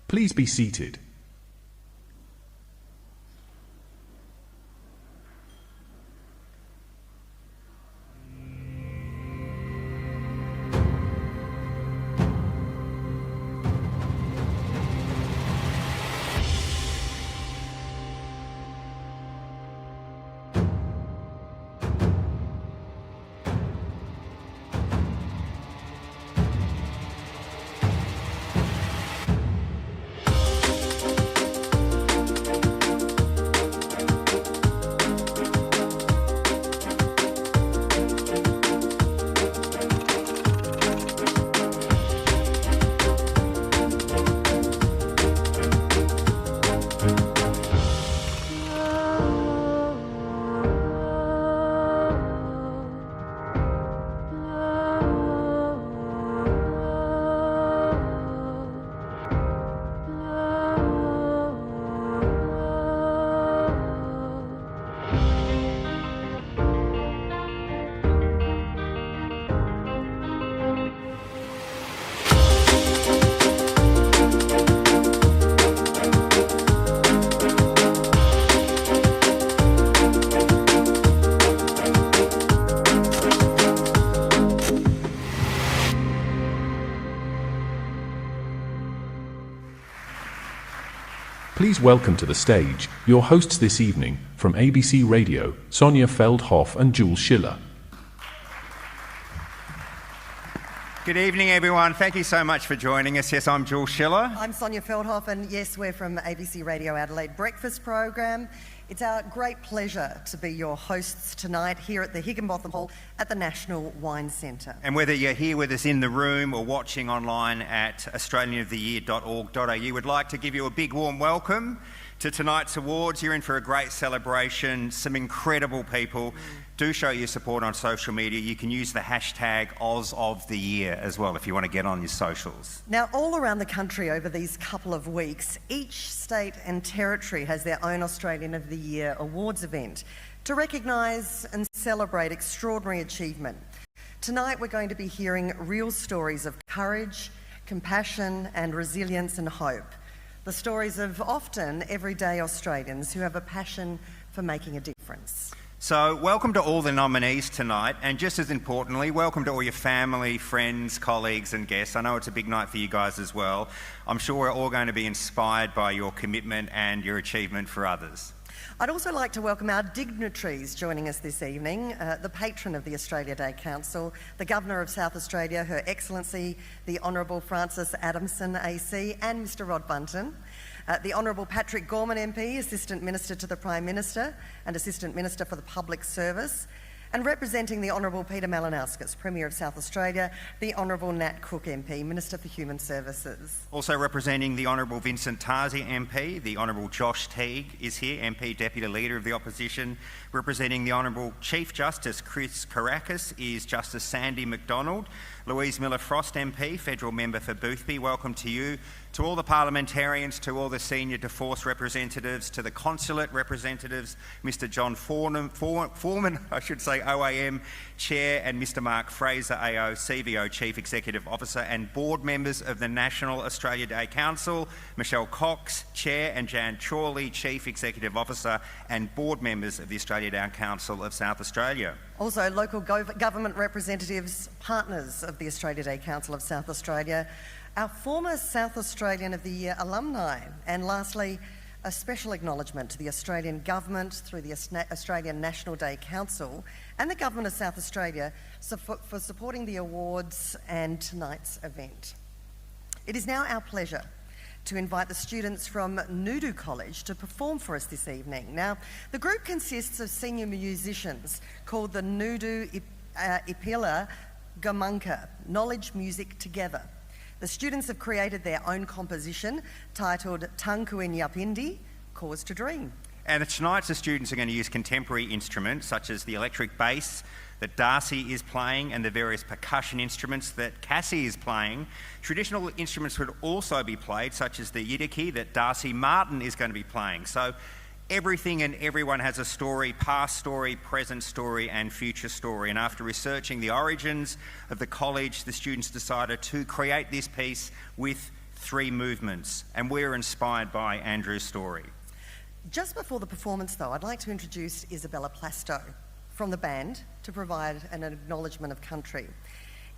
Please be seated. Please welcome to the stage your hosts this evening from ABC Radio, Sonia Feldhoff and Jules Schiller. Good evening, everyone. Thank you so much for joining us. Yes, I'm Jules Schiller. I'm Sonia Feldhoff, and yes, we're from ABC Radio Adelaide Breakfast Program. It's our great pleasure to be your hosts tonight here at the Higginbotham Hall at the National Wine Centre. And whether you're here with us in the room or watching online at australianoftheyear.org.au, we'd like to give you a big warm welcome to tonight's awards. You're in for a great celebration, some incredible people. Do show your support on social media. You can use the hashtag #OzOfTheYear as well if you want to get on your socials. Now, all around the country over these couple of weeks, each state and territory has their own Australian of the Year awards event to recognise and celebrate extraordinary achievement. Tonight we're going to be hearing real stories of courage, compassion and resilience and hope. The stories of often everyday Australians who have a passion for making a difference. So welcome to all the nominees tonight, and just as importantly, welcome to all your family, friends, colleagues and guests. I know it's a big night for you guys as well. I'm sure we're all going to be inspired by your commitment and your achievement for others. I'd also like to welcome our dignitaries joining us this evening, the patron of the Australia Day Council, the Governor of South Australia, Her Excellency the Honourable Francis Adamson AC, and Mr Rod Bunton. The Honourable Patrick Gorman MP, Assistant Minister to the Prime Minister and Assistant Minister for the Public Service, and representing the Honourable Peter Malinauskas, Premier of South Australia, the Honourable Nat Cook MP, Minister for Human Services. Also representing the Honourable Vincent Tarsi MP, the Honourable Josh Teague is here, MP Deputy Leader of the Opposition. Representing the Honourable Chief Justice Chris Kourakis is Justice Sandy McDonald. Louise Miller-Frost MP, Federal Member for Boothby, welcome to you. To all the parliamentarians, to all the senior Divorce representatives, to the consulate representatives, Mr John Foreman, OAM Chair, and Mr Mark Fraser, AO, CVO Chief Executive Officer, and board members of the National Australia Day Council, Michelle Cox, Chair, and Jan Chorley, Chief Executive Officer, and board members of the Australia Day Council of South Australia. Also, local government representatives, partners of the Australia Day Council of South Australia, our former South Australian of the Year alumni, and lastly, a special acknowledgement to the Australian Government through the Australian National Day Council and the Government of South Australia for supporting the awards and tonight's event. It is now our pleasure to invite the students from Nudu College to perform for us this evening. Now, the group consists of senior musicians called the Nudu Ipila Gamunka, Knowledge Music Together. The students have created their own composition titled Tankuin Yapindi, Cause to Dream. And tonight the students are going to use contemporary instruments such as the electric bass that Darcy is playing and the various percussion instruments that Cassie is playing. Traditional instruments would also be played, such as the yidaki that Darcy Martin is going to be playing. So everything and everyone has a story, past story, present story and future story. And after researching the origins of the college, the students decided to create this piece with 3 movements, and we're inspired by Andrew's story. Just before the performance, though, I'd like to introduce Isabella Plasto from the band to provide an acknowledgement of country.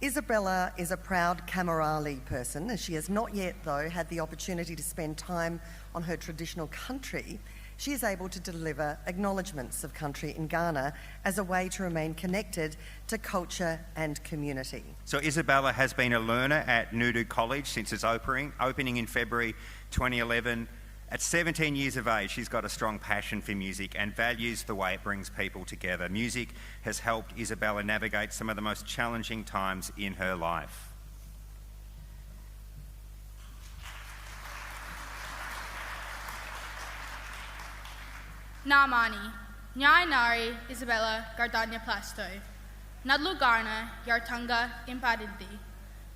Isabella is a proud Kamarali person, as she has not yet, though, had the opportunity to spend time on her traditional country. She is able to deliver acknowledgements of country in Ghana as a way to remain connected to culture and community. So Isabella has been a learner at Nudu College since its opening in February 2011. At 17 years of age, she's got a strong passion for music and values the way it brings people together. Music has helped Isabella navigate some of the most challenging times in her life. Namani, Nyai Nari Isabella Gardania Plasto, Nadlu Garna Yartunga Impadindi,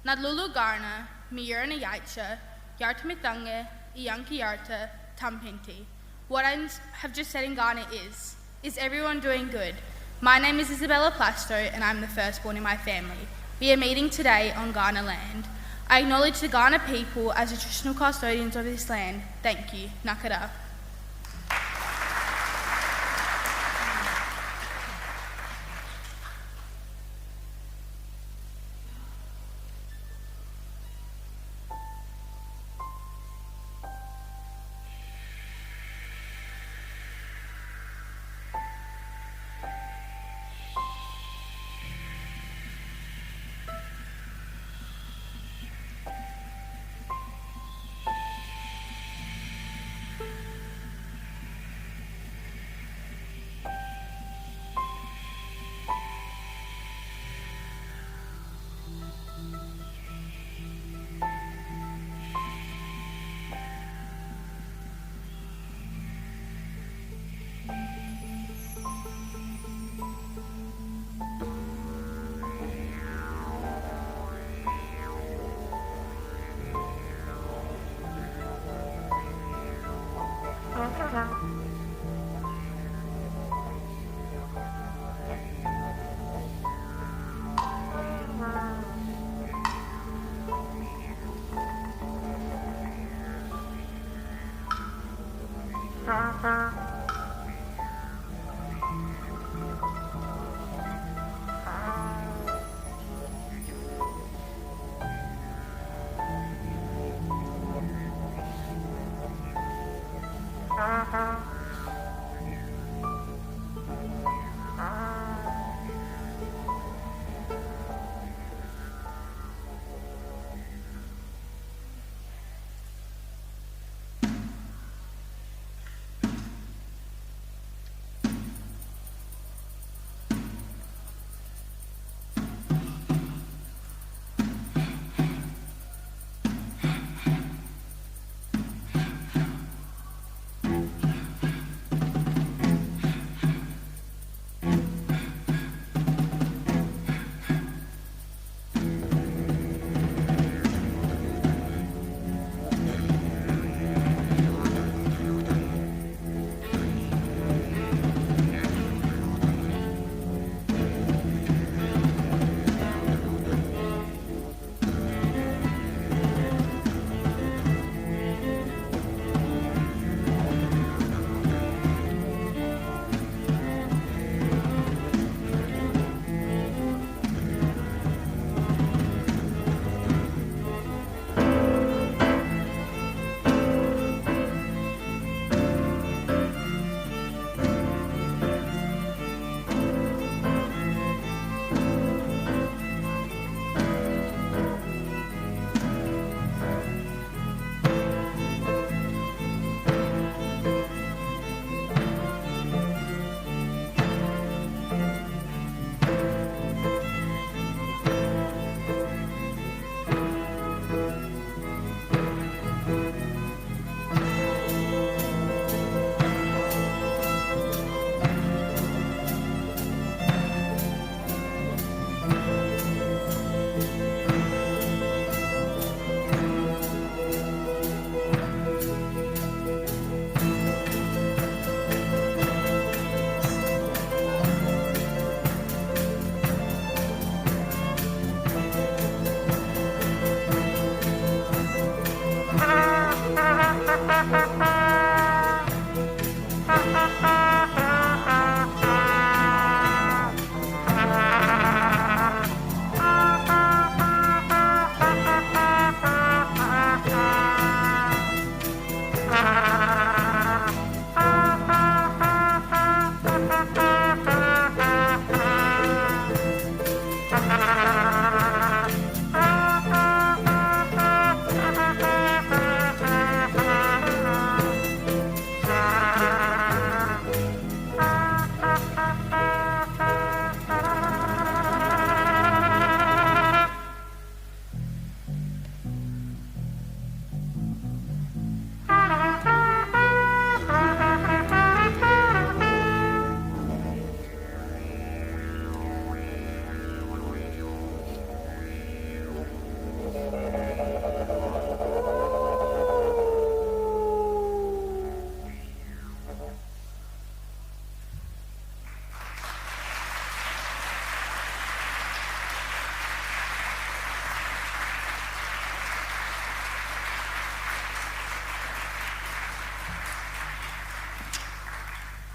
Nadlulu Garna Miyurna Yaitcha, Yartmithange, Iyanki Yarta, Tampinti. What I have just said in Ghana is everyone doing good? My name is Isabella Plasto and I'm the firstborn in my family. We are meeting today on Ghana land. I acknowledge the Ghana people as the traditional custodians of this land. Thank you. Nakara.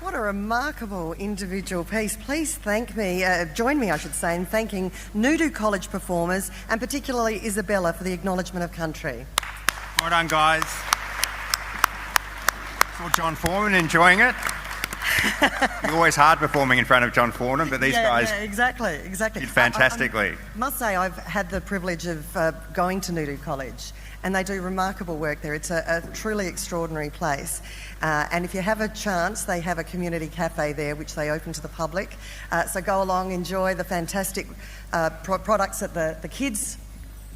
What a remarkable individual piece. Please join me, I should say, in thanking Nudu College performers and particularly Isabella for the acknowledgement of country. Well done, guys. Saw John Foreman enjoying it. It's always hard performing in front of John Foreman, but these guys exactly. did fantastically. I must say I've had the privilege of going to Nudu College, and they do remarkable work there. It's a truly extraordinary place. And if you have a chance, they have a community cafe there which they open to the public. So go along, enjoy the fantastic products that the kids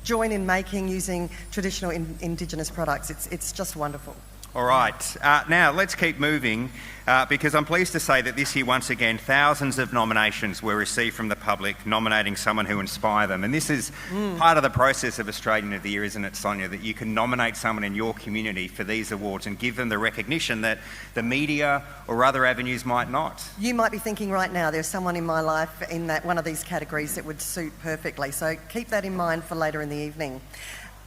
join in making using traditional Indigenous products. It's just wonderful. All right, now let's keep moving because I'm pleased to say that this year, once again, thousands of nominations were received from the public nominating someone who inspired them. And this is part of the process of Australian of the Year, isn't it, Sonia, that you can nominate someone in your community for these awards and give them the recognition that the media or other avenues might not. You might be thinking right now, there's someone in my life in that one of these categories that would suit perfectly. So keep that in mind for later in the evening.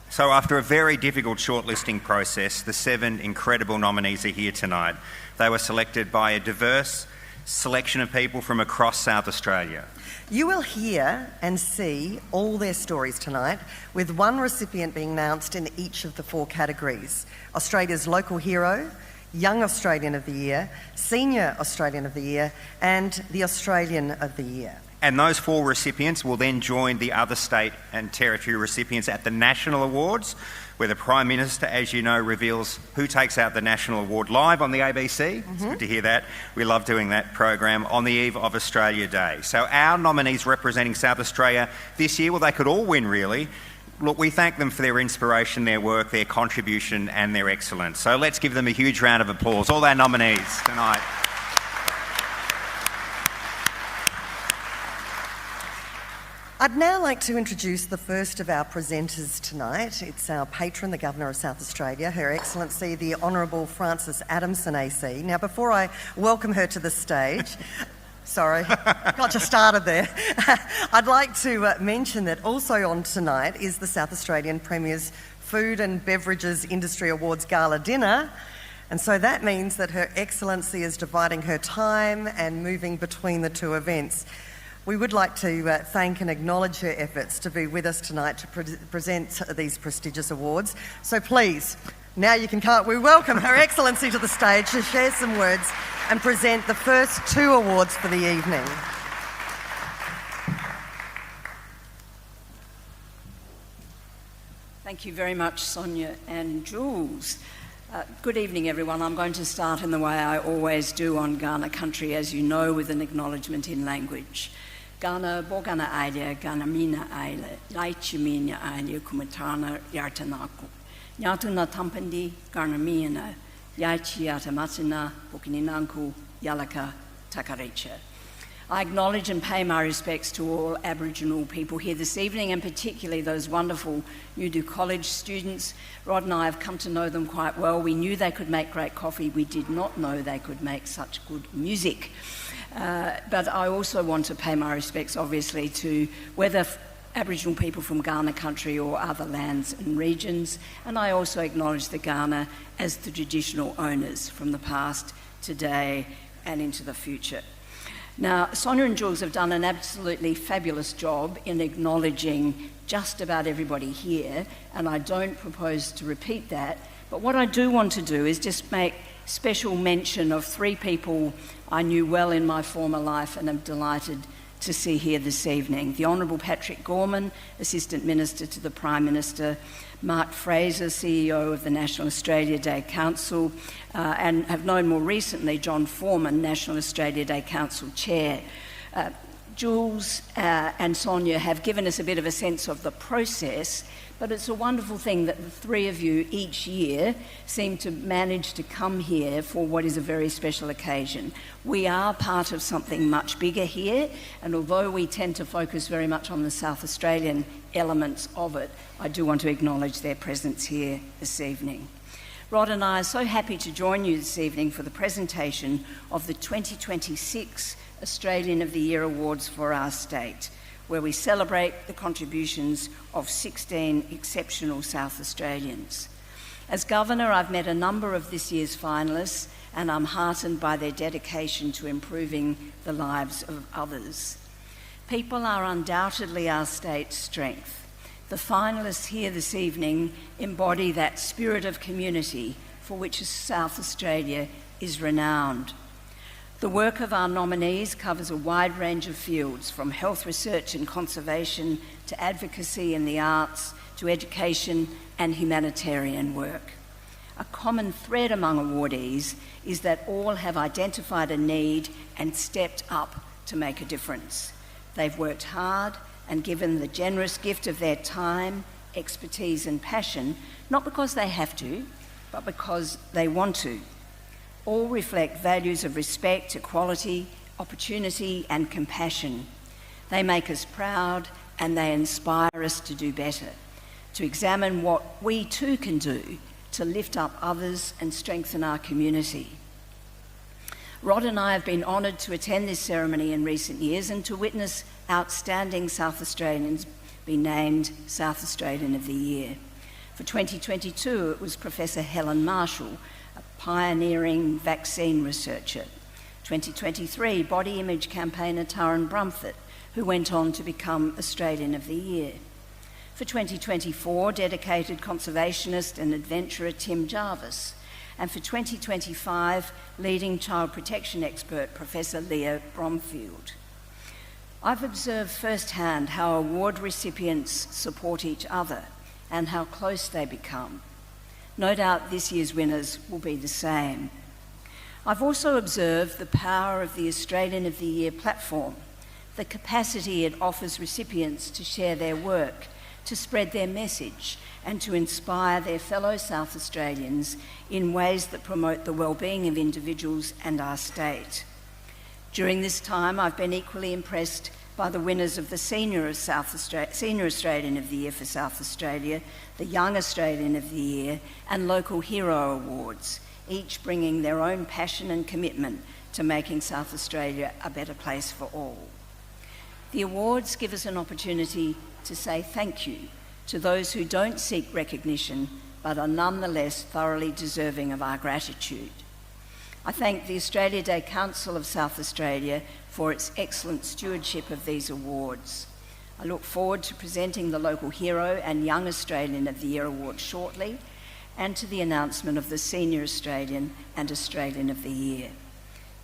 So after a very difficult shortlisting process, the 7 incredible nominees are here tonight. They were selected by a diverse selection of people from across South Australia. You will hear and see all their stories tonight, with one recipient being announced in each of the 4 categories: Australia's Local Hero, Young Australian of the Year, Senior Australian of the Year, and the Australian of the Year. And those 4 recipients will then join the other state and territory recipients at the National Awards, where the Prime Minister, as you know, reveals who takes out the National Award live on the ABC. It's good to hear that. We love doing that program on the eve of Australia Day. So our nominees representing South Australia this year, well, they could all win, really. Look, we thank them for their inspiration, their work, their contribution and their excellence. So let's give them a huge round of applause, all our nominees tonight. I'd now like to introduce the first of our presenters tonight. It's our patron, the Governor of South Australia, Her Excellency the Honourable Frances Adamson AC. Now, before I welcome her to the stage, sorry, got you started there. I'd like to mention that also on tonight is the South Australian Premier's Food and Beverages Industry Awards Gala Dinner. And so that means that Her Excellency is dividing her time and moving between the 2 events. We would like to thank and acknowledge her efforts to be with us tonight to present these prestigious awards. So please, now we welcome Her Excellency to the stage to share some words and present the first 2 awards for the evening. Thank you very much, Sonia and Jules. Good evening, everyone. I'm going to start in the way I always do on Kaurna country, as you know, with an acknowledgement in language. Kaurna bogana aile, Kaurna mina aile, laichimina aile, kumatana yartanaku. Nyatuna tampandi, Kaurna miana, yaichi yatamatsina, bukininanku, yalaka, takarecha. I acknowledge and pay my respects to all Aboriginal people here this evening, and particularly those wonderful Nudu College students. Rod and I have come to know them quite well. We knew they could make great coffee. We did not know they could make such good music. But I also want to pay my respects, obviously, to whether Aboriginal people from Kaurna country or other lands and regions. And I also acknowledge the Kaurna as the traditional owners from the past, today, and into the future. Now, Sonia and Jules have done an absolutely fabulous job in acknowledging just about everybody here, and I don't propose to repeat that. But what I do want to do is just make special mention of 3 people I knew well in my former life and am delighted to see here this evening. The Honourable Patrick Gorman, Assistant Minister to the Prime Minister, Mark Fraser, CEO of the National Australia Day Council, and have known more recently John Foreman, National Australia Day Council Chair. Jules and Sonia have given us a bit of a sense of the process, but it's a wonderful thing that the 3 of you each year seem to manage to come here for what is a very special occasion. We are part of something much bigger here, and although we tend to focus very much on the South Australian elements of it, I do want to acknowledge their presence here this evening. Rod and I are so happy to join you this evening for the presentation of the 2026 Australian of the Year Awards for our state, where we celebrate the contributions of 16 exceptional South Australians. As Governor, I've met a number of this year's finalists and I'm heartened by their dedication to improving the lives of others. People are undoubtedly our state's strength. The finalists here this evening embody that spirit of community for which South Australia is renowned. The work of our nominees covers a wide range of fields, from health research and conservation to advocacy in the arts to education and humanitarian work. A common thread among awardees is that all have identified a need and stepped up to make a difference. They've worked hard and given the generous gift of their time, expertise and passion, not because they have to, but because they want to. All reflect values of respect, equality, opportunity and compassion. They make us proud and they inspire us to do better, to examine what we too can do to lift up others and strengthen our community. Rod and I have been honoured to attend this ceremony in recent years and to witness outstanding South Australians be named South Australian of the Year. For 2022, it was Professor Helen Marshall, a pioneering vaccine researcher. 2023, body image campaigner Taran Brumfitt, who went on to become Australian of the Year. For 2024, dedicated conservationist and adventurer Tim Jarvis. And for 2025, leading child protection expert Professor Leah Bromfield. I've observed firsthand how award recipients support each other and how close they become. No doubt this year's winners will be the same. I've also observed the power of the Australian of the Year platform, the capacity it offers recipients to share their work, to spread their message and to inspire their fellow South Australians in ways that promote the well-being of individuals and our state. During this time, I've been equally impressed by the winners of the Senior Australian of the Year for South Australia, the Young Australian of the Year and Local Hero Awards, each bringing their own passion and commitment to making South Australia a better place for all. The awards give us an opportunity to say thank you to those who don't seek recognition but are nonetheless thoroughly deserving of our gratitude. I thank the Australia Day Council of South Australia for its excellent stewardship of these awards. I look forward to presenting the Local Hero and Young Australian of the Year awards shortly, and to the announcement of the Senior Australian and Australian of the Year.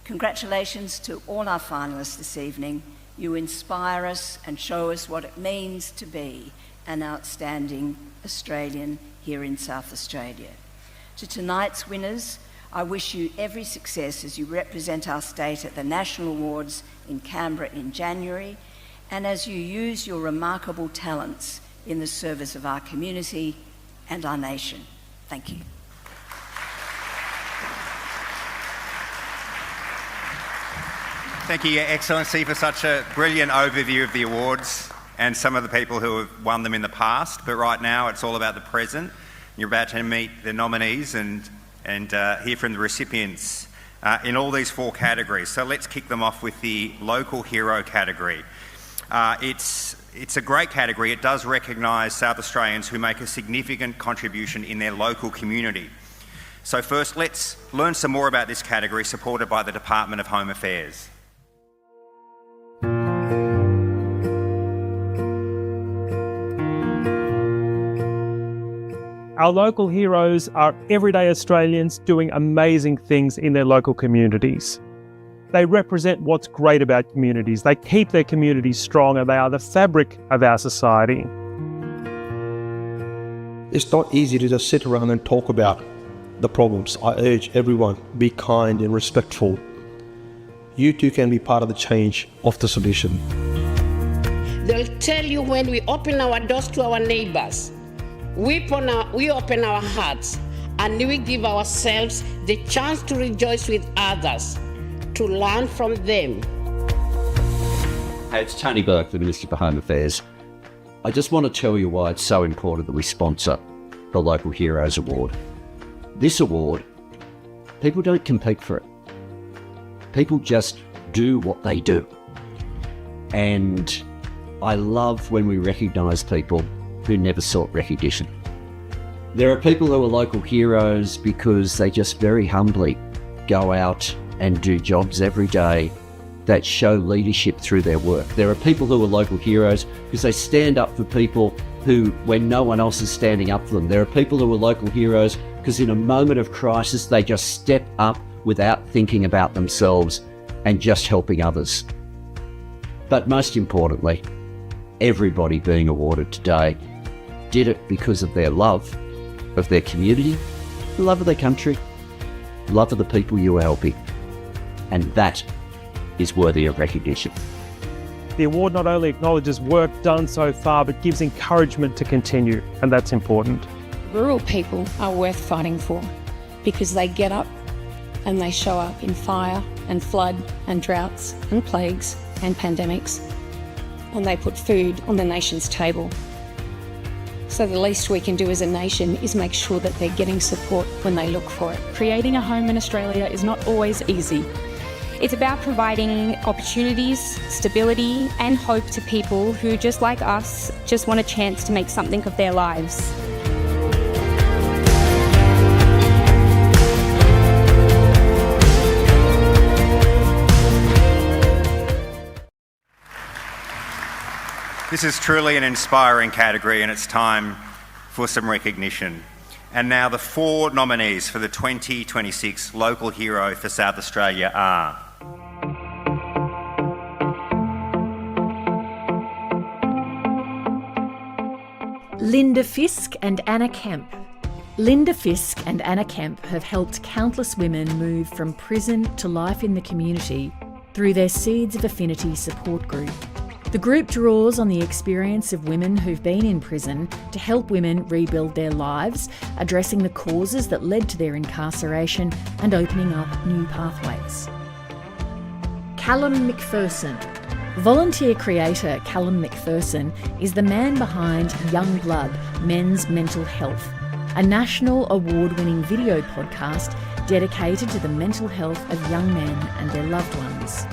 Congratulations to all our finalists this evening. You inspire us and show us what it means to be an outstanding Australian here in South Australia. To tonight's winners, I wish you every success as you represent our state at the National Awards in Canberra in January, and as you use your remarkable talents in the service of our community and our nation. Thank you. Thank you, Your Excellency, for such a brilliant overview of the awards and some of the people who have won them in the past. But right now, it's all about the present. You're about to meet the nominees and hear from the recipients in all these four categories. So let's kick them off with the Local Hero category. It's a great category. It does recognise South Australians who make a significant contribution in their local community. So first, let's learn some more about this category, supported by the Department of Home Affairs. Our local heroes are everyday Australians doing amazing things in their local communities. They represent what's great about communities. They keep their communities strong and they are the fabric of our society. It's not easy to just sit around and talk about the problems. I urge everyone, be kind and respectful. You too can be part of the change of the solution. They'll tell you when we open our doors to our neighbors, we open our hearts and we give ourselves the chance to rejoice with others, to learn from them. Hey, it's Tony Burke, the Minister for Home Affairs. I just want to tell you why it's so important that we sponsor the Local Heroes Award. This award, people don't compete for it. People just do what they do. And I love when we recognise people who never sought recognition. There are people who are local heroes because they just very humbly go out and do jobs every day that show leadership through their work. There are people who are local heroes because they stand up for people who, when no one else is standing up for them. There are people who are local heroes because in a moment of crisis, they just step up without thinking about themselves and just helping others. But most importantly, everybody being awarded today did it because of their love of their community, love of their country, love of the people you were helping. And that is worthy of recognition. The award not only acknowledges work done so far, but gives encouragement to continue, and that's important. Rural people are worth fighting for because they get up and they show up in fire and flood and droughts and plagues and pandemics, and they put food on the nation's table. So the least we can do as a nation is make sure that they're getting support when they look for it. Creating a home in Australia is not always easy. It's about providing opportunities, stability and hope to people who, just like us, just want a chance to make something of their lives. This is truly an inspiring category and it's time for some recognition. And now the 4 nominees for the 2026 Local Hero for South Australia are Linda Fisk and Anna Kemp. Linda Fisk and Anna Kemp have helped countless women move from prison to life in the community through their Seeds of Affinity support group. The group draws on the experience of women who've been in prison to help women rebuild their lives, addressing the causes that led to their incarceration and opening up new pathways. Callum McPherson. Volunteer creator Callum McPherson is the man behind Young Blood, Men's Mental Health, a national award-winning video podcast dedicated to the mental health of young men and their loved ones.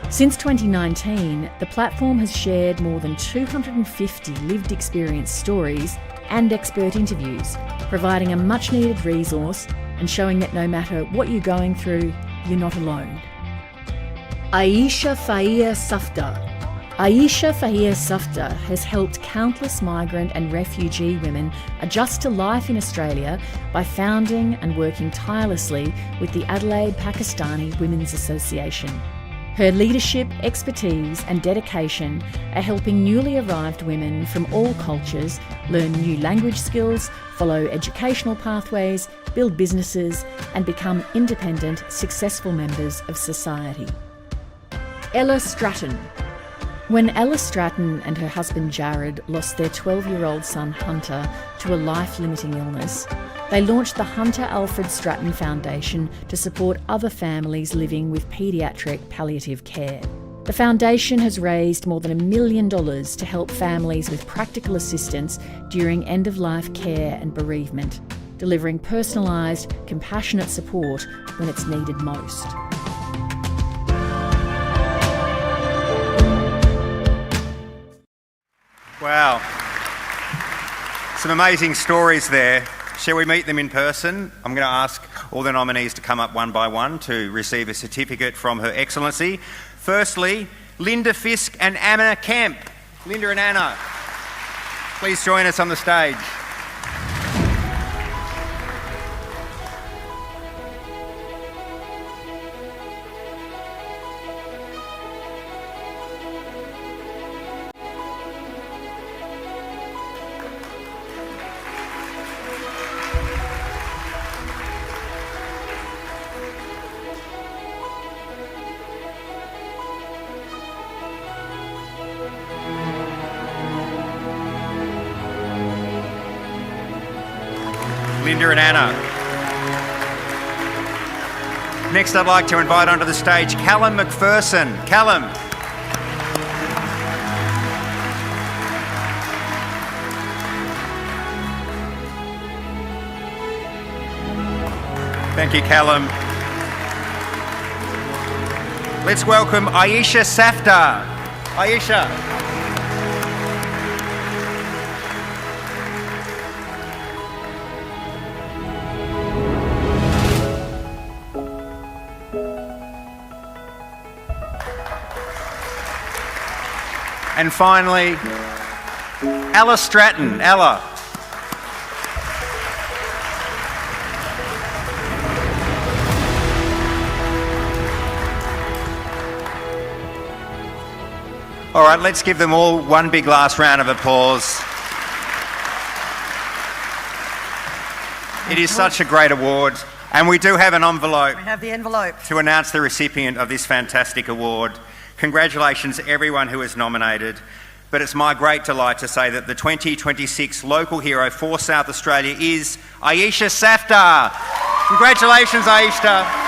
Since 2019, the platform has shared more than 250 lived experience stories and expert interviews, providing a much-needed resource and showing that no matter what you're going through, you're not alone. Aisha Fahia Safdar. Aisha Fahia Safdar has helped countless migrant and refugee women adjust to life in Australia by founding and working tirelessly with the Adelaide Pakistani Women's Association. Her leadership, expertise and dedication are helping newly arrived women from all cultures learn new language skills, follow educational pathways, build businesses and become independent, successful members of society. Ella Stratton. When Ella Stratton and her husband Jared lost their 12-year-old son Hunter to a life-limiting illness, they launched the Hunter Alfred Stratton Foundation to support other families living with paediatric palliative care. The foundation has raised more than $1 million to help families with practical assistance during end-of-life care and bereavement, delivering personalised, compassionate support when it's needed most. Wow. Some amazing stories there. Shall we meet them in person? I'm going to ask all the nominees to come up one by one to receive a certificate from Her Excellency. Firstly, Linda Fisk and Anna Kemp. Linda and Anna, please join us on the stage. Linda and Anna. Next, I'd like to invite onto the stage Callum McPherson. Callum. Thank you, Callum. Let's welcome Aisha Safdar. Aisha. And finally, Ella Stratton. Ella. All right, let's give them all one big last round of applause. It is such a great award, and we do have an envelope. We have the envelope to announce the recipient of this fantastic award. Congratulations to everyone who is nominated, but it's my great delight to say that the 2026 local hero for South Australia is Aisha Safdar. Congratulations, Aisha.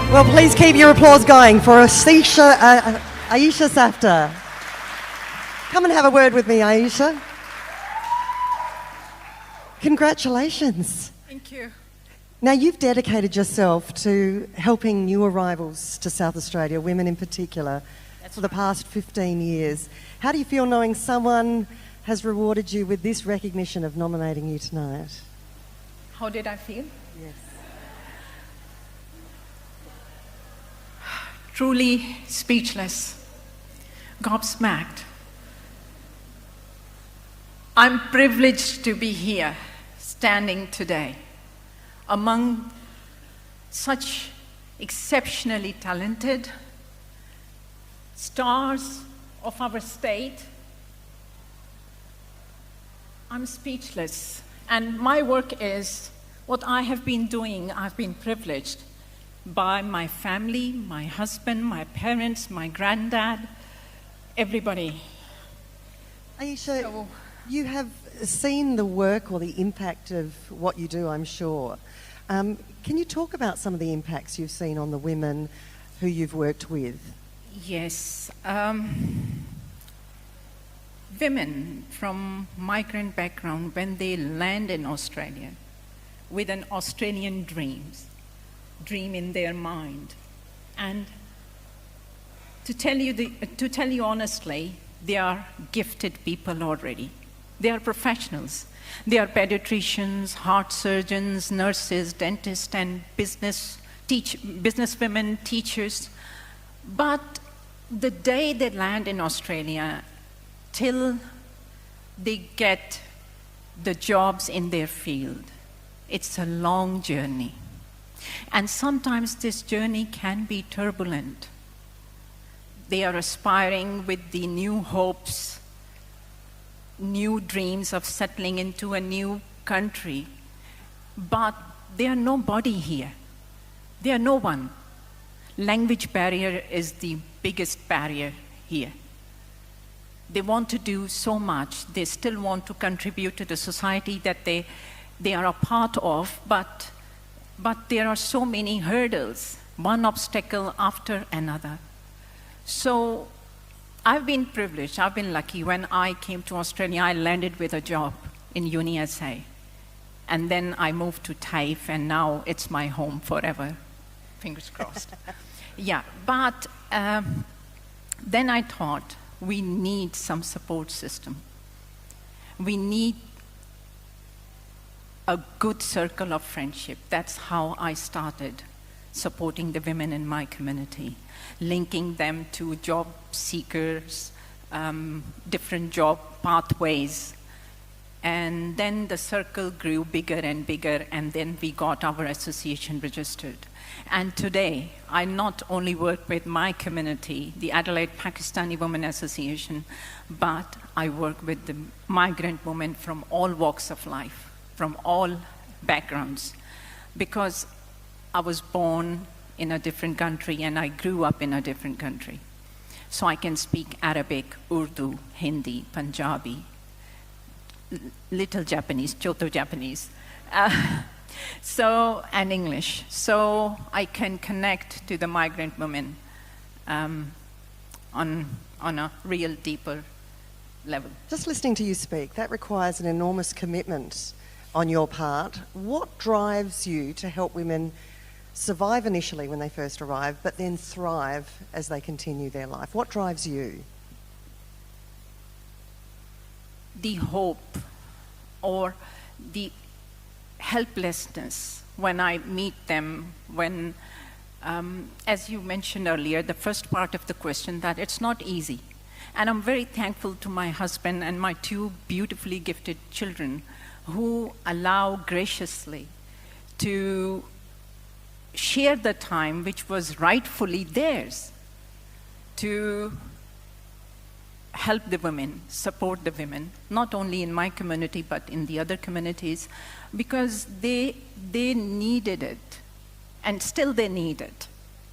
Well, please keep your applause going for Aisha Safdar. Come and have a word with me, Aisha. Congratulations. Thank you. Now, you've dedicated yourself to helping new arrivals to South Australia, women in particular, for the past 15 years. How do you feel knowing someone has rewarded you with this recognition of nominating you tonight? How did I feel? Yes. Truly speechless, gobsmacked. I'm privileged to be here, standing today, among such exceptionally talented stars of our state. I'm speechless, and my work is what I have been doing. I've been privileged by my family, my husband, my parents, my granddad, everybody. Aisha, you have seen the work or the impact of what you do, I'm sure. Can you talk about some of the impacts you've seen on the women who you've worked with? Yes. Women from migrant background, when they land in Australia with an Australian dream in their mind. And to tell you honestly, they are gifted people already. They are professionals. They are pediatricians, heart surgeons, nurses, dentists, and businesswomen, teachers. But the day they land in Australia, till they get the jobs in their field, it's a long journey. And sometimes this journey can be turbulent. They are aspiring with the new hopes, new dreams of settling into a new country, but they are nobody here. They are no one. Language barrier is the biggest barrier here. They want to do so much. They still want to contribute to the society that they are a part of, but there are so many hurdles, one obstacle after another. So I've been privileged, I've been lucky. When I came to Australia, I landed with a job in UniSA. And then I moved to TAFE, and now it's my home forever. Fingers crossed. Yeah, but then I thought we need some support system. We need a good circle of friendship. That's how I started supporting the women in my community, linking them to job seekers, different job pathways. And then the circle grew bigger and bigger, and then we got our association registered. And today, I not only work with my community, the Adelaide Pakistani Women Association, but I work with the migrant women from all walks of life, from all backgrounds, because I was born in a different country and I grew up in a different country. So I can speak Arabic, Urdu, Hindi, Punjabi, little Japanese, Choto Japanese. and English, so I can connect to the migrant women on a real deeper level. Just listening to you speak, that requires an enormous commitment on your part. What drives you to help women survive initially when they first arrive, but then thrive as they continue their life? What drives you? The hope or the helplessness when I meet them, when, as you mentioned earlier, the first part of the question, that it's not easy. And I'm very thankful to my husband and my two beautifully gifted children who allow graciously to share the time which was rightfully theirs to help the women, support the women, not only in my community but in the other communities, because they needed it, and still they need it.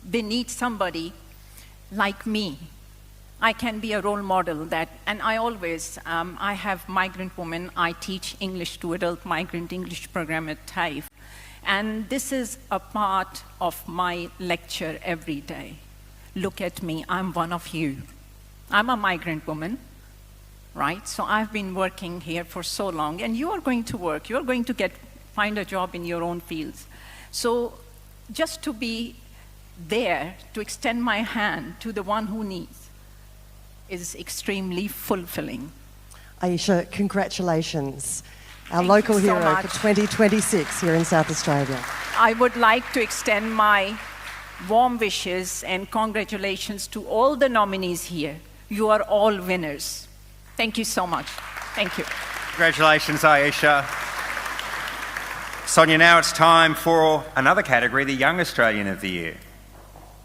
They need somebody like me. I can be a role model that, and I always, I have migrant women. I teach English to adult migrant English program at TAFE. And this is a part of my lecture every day. Look at me, I'm one of you. I'm a migrant woman, right? So I've been working here for so long, and you are going to work. You're going to find a job in your own fields. So just to be there, to extend my hand to the one who needs, is extremely fulfilling. Aisha, congratulations. Our Thank local you so hero much. for 2026 here in South Australia. I would like to extend my warm wishes and congratulations to all the nominees here. You are all winners. Thank you so much. Thank you. Congratulations, Aisha. Sonia, now it's time for another category, the Young Australian of the Year.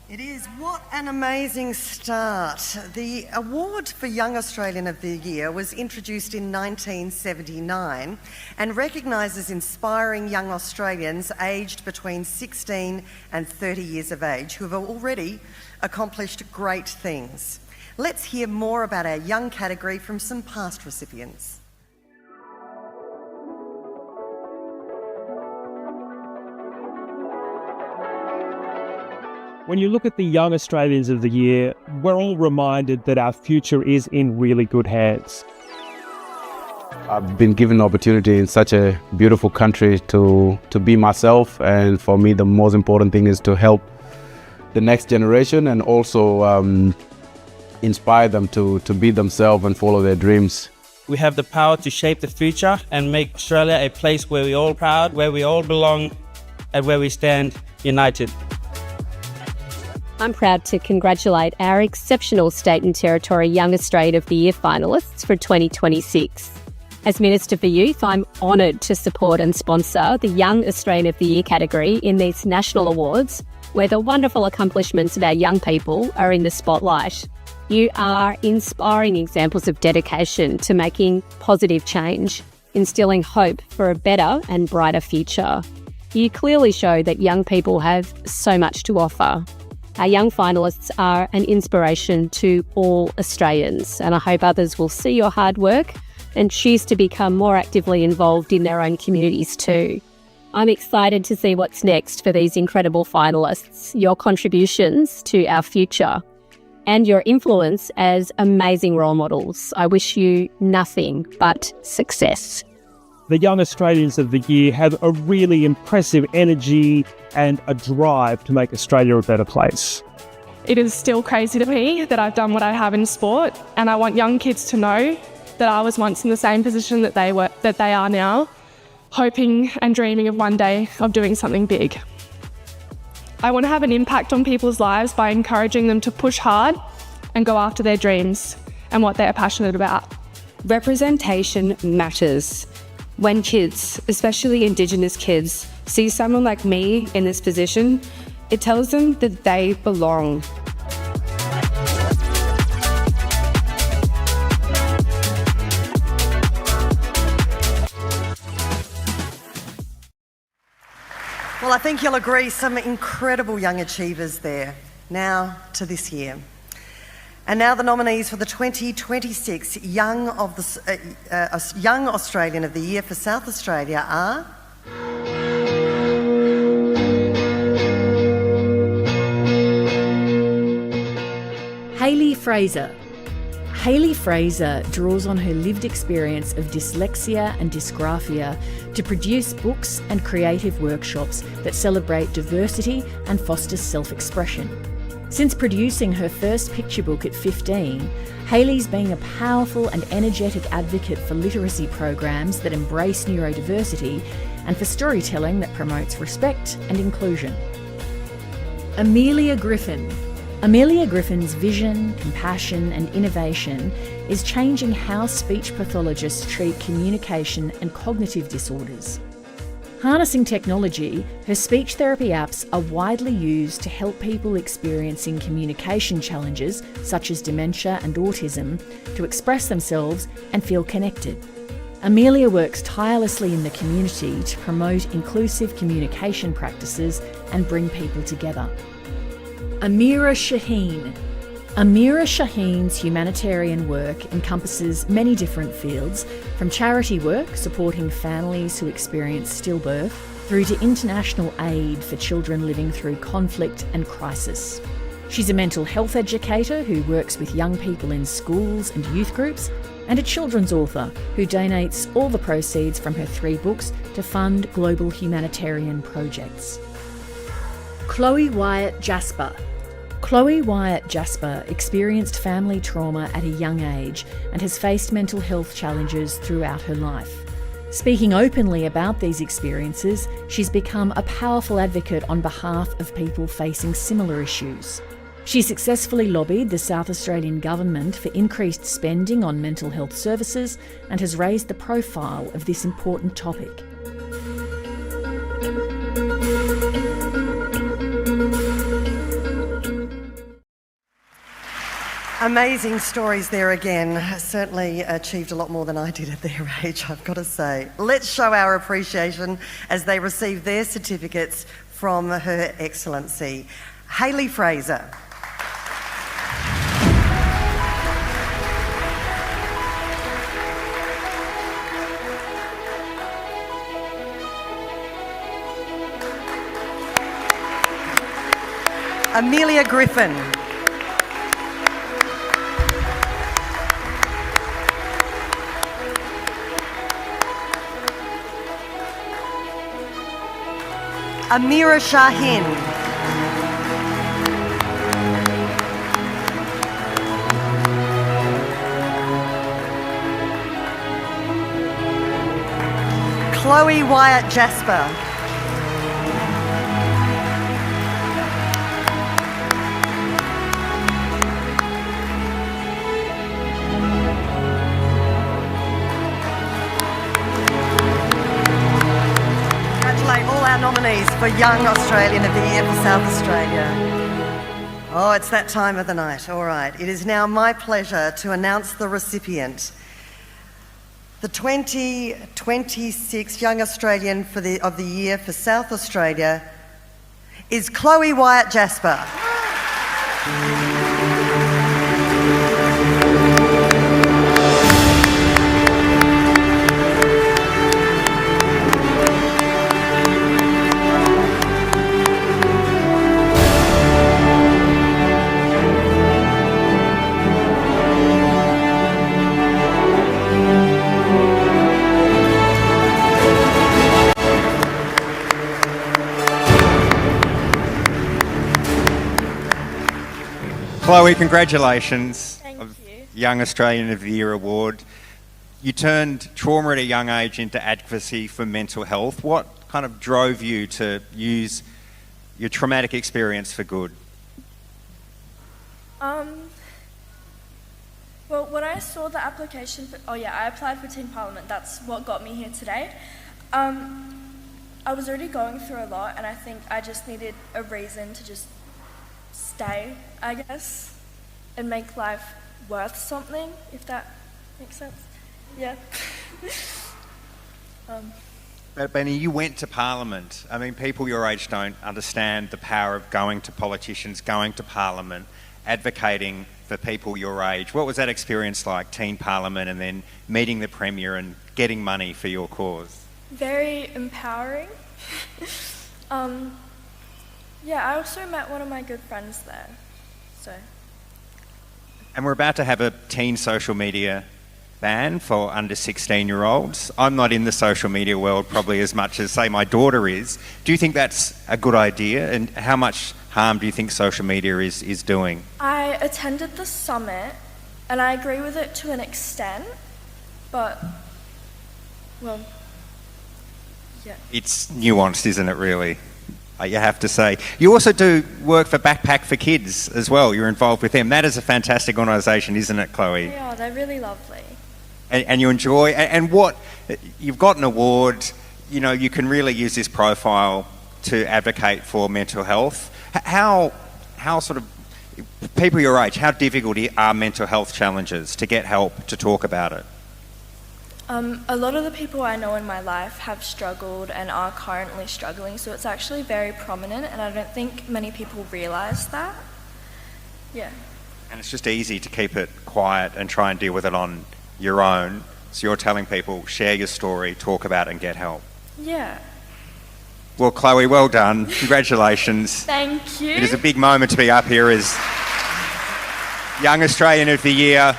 It is. What an amazing start. The award for Young Australian of the Year was introduced in 1979 and recognises inspiring young Australians aged between 16 and 30 years of age who have already accomplished great things. Let's hear more about our young category from some past recipients. When you look at the Young Australians of the Year, we're all reminded that our future is in really good hands. I've been given the opportunity in such a beautiful country to be myself, and for me the most important thing is to help the next generation and also inspire them to be themselves and follow their dreams. We have the power to shape the future and make Australia a place where we're all proud, where we all belong, and where we stand united. I'm proud to congratulate our exceptional State and Territory Young Australian of the Year finalists for 2026. As Minister for Youth, I'm honoured to support and sponsor the Young Australian of the Year category in these national awards, where the wonderful accomplishments of our young people are in the spotlight. You are inspiring examples of dedication to making positive change, instilling hope for a better and brighter future. You clearly show that young people have so much to offer. Our young finalists are an inspiration to all Australians, and I hope others will see your hard work and choose to become more actively involved in their own communities too. I'm excited to see what's next for these incredible finalists, your contributions to our future, and your influence as amazing role models. I wish you nothing but success. The Young Australians of the Year have a really impressive energy and a drive to make Australia a better place. It is still crazy to me that I've done what I have in sport, and I want young kids to know that I was once in the same position that they are now, hoping and dreaming of one day of doing something big. I want to have an impact on people's lives by encouraging them to push hard and go after their dreams and what they are passionate about. Representation matters. When kids, especially Indigenous kids, see someone like me in this position, it tells them that they belong. Well, I think you'll agree, some incredible young achievers there. Now to this year. And now the nominees for the 2026 Young Australian of the Year for South Australia are... Hayley Fraser. Hayley Fraser draws on her lived experience of dyslexia and dysgraphia to produce books and creative workshops that celebrate diversity and foster self-expression. Since producing her first picture book at 15, Hayley's been a powerful and energetic advocate for literacy programs that embrace neurodiversity and for storytelling that promotes respect and inclusion. Amelia Griffin. Amelia Griffin's vision, compassion and innovation is changing how speech pathologists treat communication and cognitive disorders. Harnessing technology, her speech therapy apps are widely used to help people experiencing communication challenges such as dementia and autism to express themselves and feel connected. Amelia works tirelessly in the community to promote inclusive communication practices and bring people together. Amira Shaheen. Amira Shaheen's humanitarian work encompasses many different fields, from charity work supporting families who experience stillbirth through to international aid for children living through conflict and crisis. She's a mental health educator who works with young people in schools and youth groups, and a children's author who donates all the proceeds from her 3 books to fund global humanitarian projects. Chloe Wyatt Jasper. Chloe Wyatt Jasper experienced family trauma at a young age and has faced mental health challenges throughout her life. Speaking openly about these experiences, she's become a powerful advocate on behalf of people facing similar issues. She successfully lobbied the South Australian Government for increased spending on mental health services and has raised the profile of this important topic. Amazing stories there again. Certainly achieved a lot more than I did at their age, I've got to say. Let's show our appreciation as they receive their certificates from Her Excellency. Hayley Fraser. Amelia Griffin. Amira Shaheen. Chloe Wyatt Jasper. Nominees for Young Australian of the Year for South Australia. Oh, it's that time of the night. All right. It is now my pleasure to announce the recipient. The 2026 Young Australian of the Year for South Australia is Chloe Wyatt Jasper. Chloe, congratulations. Thank you. Young Australian of the Year award. You turned trauma at a young age into advocacy for mental health. What kind of drove you to use your traumatic experience for good? Well, when I saw the application for, I applied for Teen Parliament. That's what got me here today. I was already going through a lot, and I think I just needed a reason to just stay, I guess, and make life worth something, if that makes sense. Yeah. But Benny, you went to Parliament. I mean, people your age don't understand the power of going to politicians, going to Parliament, advocating for people your age. What was that experience like, Teen Parliament, and then meeting the Premier and getting money for your cause? Very empowering. Yeah, I also met one of my good friends there, so. And we're about to have a teen social media ban for under 16-year-olds. I'm not in the social media world probably as much as, say, my daughter is. Do you think that's a good idea? And how much harm do you think social media is doing? I attended the summit and I agree with it to an extent, but, well, yeah. It's nuanced, isn't it, really? You have to say. You also do work for Backpack for Kids as well. You're involved with them. That is a fantastic organisation, isn't it, Chloe? Yeah, they're really lovely. And you enjoy, and what, you've got an award, you know, you can really use this profile to advocate for mental health. How sort of, people your age, how difficult are mental health challenges to get help, to talk about it? A lot of the people I know in my life have struggled and are currently struggling, so it's actually very prominent, and I don't think many people realise that. Yeah. And it's just easy to keep it quiet and try and deal with it on your own. So you're telling people, share your story, talk about it and get help. Yeah. Well, Chloe, well done. Congratulations. Thank you. It is a big moment to be up here as Young Australian of the Year.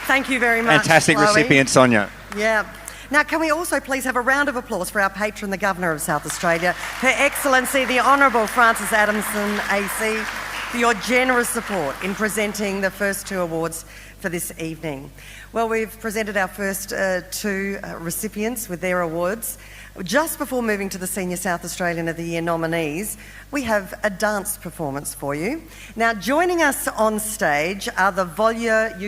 Thank you very much, Fantastic Chloe. recipient, Sonia. Yeah. Now, can we also please have a round of applause for our patron, the Governor of South Australia, Her Excellency the Honourable Frances Adamson AC, for your generous support in presenting the first two awards for this evening. Well, we've presented our first two recipients with their awards. Just before moving to the Senior South Australian of the Year nominees, we have a dance performance for you. Now, joining us on stage are the Volya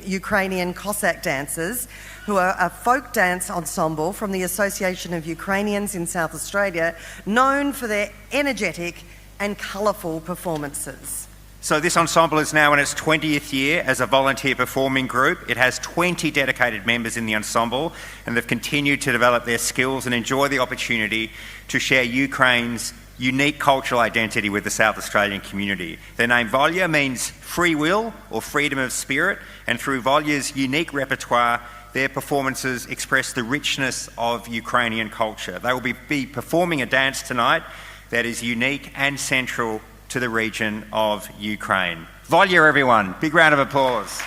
Ukrainian Cossack dancers, who are a folk dance ensemble from the Association of Ukrainians in South Australia, known for their energetic and colourful performances. So this ensemble is now in its 20th year as a volunteer performing group. It has 20 dedicated members in the ensemble, and they've continued to develop their skills and enjoy the opportunity to share Ukraine's unique cultural identity with the South Australian community. Their name Volya means free will or freedom of spirit, and through Volya's unique repertoire, their performances express the richness of Ukrainian culture. They will be performing a dance tonight that is unique and central to the region of Ukraine. Volya, everyone. Big round of applause.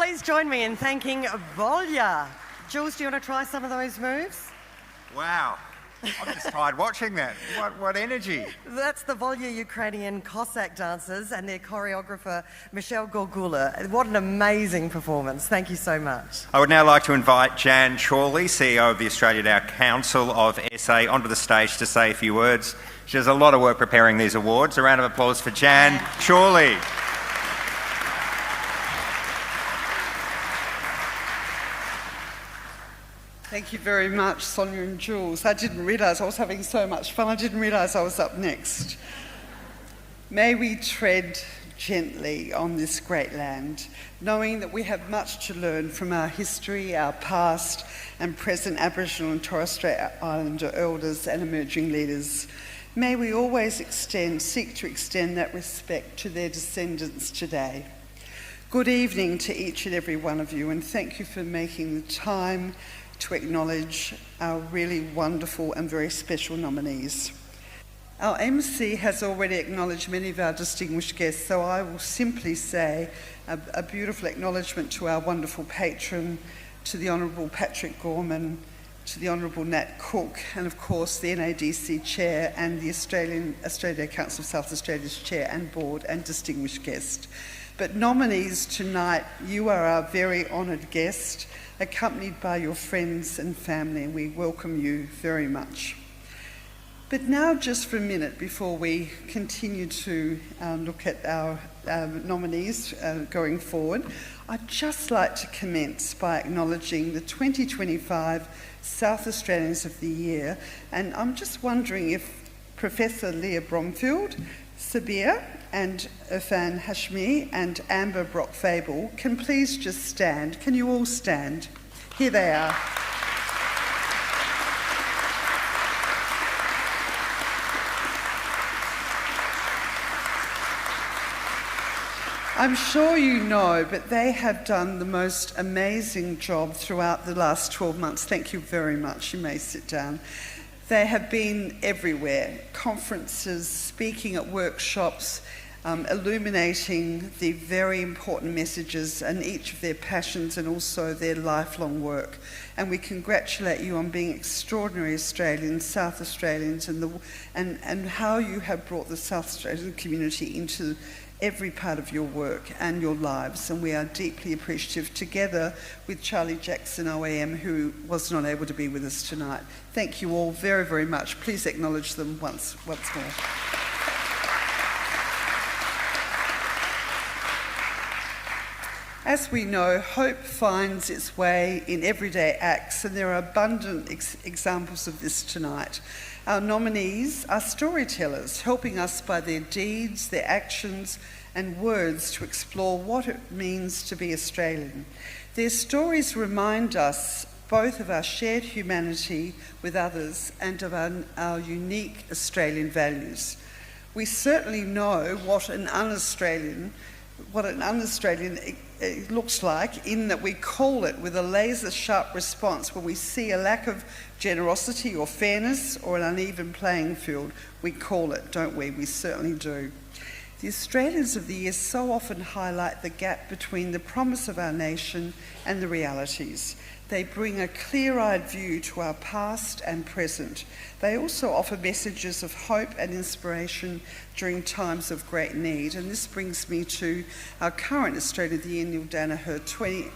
please join me in thanking Volya. Jules, do you want to try some of those moves? Wow. I'm just tired watching that. What energy. That's the Volya Ukrainian Cossack dancers and their choreographer, Michelle Gorgula. What an amazing performance. Thank you so much. I would now like to invite Jan Chorley, CEO of the Australia Day Council of SA, onto the stage to say a few words. She does a lot of work preparing these awards. A round of applause for Jan Chorley. Thank you very much, Sonia and Jules. I didn't realise I was having so much fun. I didn't realise I was up next. May we tread gently on this great land, knowing that we have much to learn from our history, our past and present Aboriginal and Torres Strait Islander elders and emerging leaders. May we always seek to extend that respect to their descendants today. Good evening to each and every one of you, and thank you for making the time to acknowledge our really wonderful and very special nominees. Our MC has already acknowledged many of our distinguished guests, so I will simply say a beautiful acknowledgement to our wonderful patron, to the Honourable Patrick Gorman, to the Honourable Nat Cook, and of course the NADC Chair and the Australia Council of South Australia's Chair and Board and distinguished guest. But nominees tonight, you are our very honoured guest, accompanied by your friends and family, and we welcome you very much. But now, just for a minute before we continue to look at our nominees going forward, I'd just like to commence by acknowledging the 2025 South Australians of the Year, and I'm just wondering if Professor Leah Bromfield, Sabir and Irfan Hashmi and Amber Brock-Fable can please just stand. Can you all stand? Here they are. I'm sure you know, but they have done the most amazing job throughout the last 12 months. Thank you very much. You may sit down. They have been everywhere, conferences, speaking at workshops, illuminating the very important messages and each of their passions and also their lifelong work. And we congratulate you on being extraordinary Australians, South Australians, and how you have brought the South Australian community into every part of your work and your lives, and we are deeply appreciative, together with Charlie Jackson OAM, who was not able to be with us tonight. Thank you all very, very much. Please acknowledge them once more. As we know, hope finds its way in everyday acts, and there are abundant examples of this tonight. Our nominees are storytellers, helping us by their deeds, their actions and words to explore what it means to be Australian. Their stories remind us both of our shared humanity with others and of our unique Australian values. We certainly know what an un-Australian looks like, in that we call it with a laser-sharp response when we see a lack of generosity or fairness or an uneven playing field. We call it, don't we? We certainly do. The Australians of the Year so often highlight the gap between the promise of our nation and the realities. They bring a clear-eyed view to our past and present. They also offer messages of hope and inspiration during times of great need. And this brings me to our current Australian of the Year, Neil Danaher,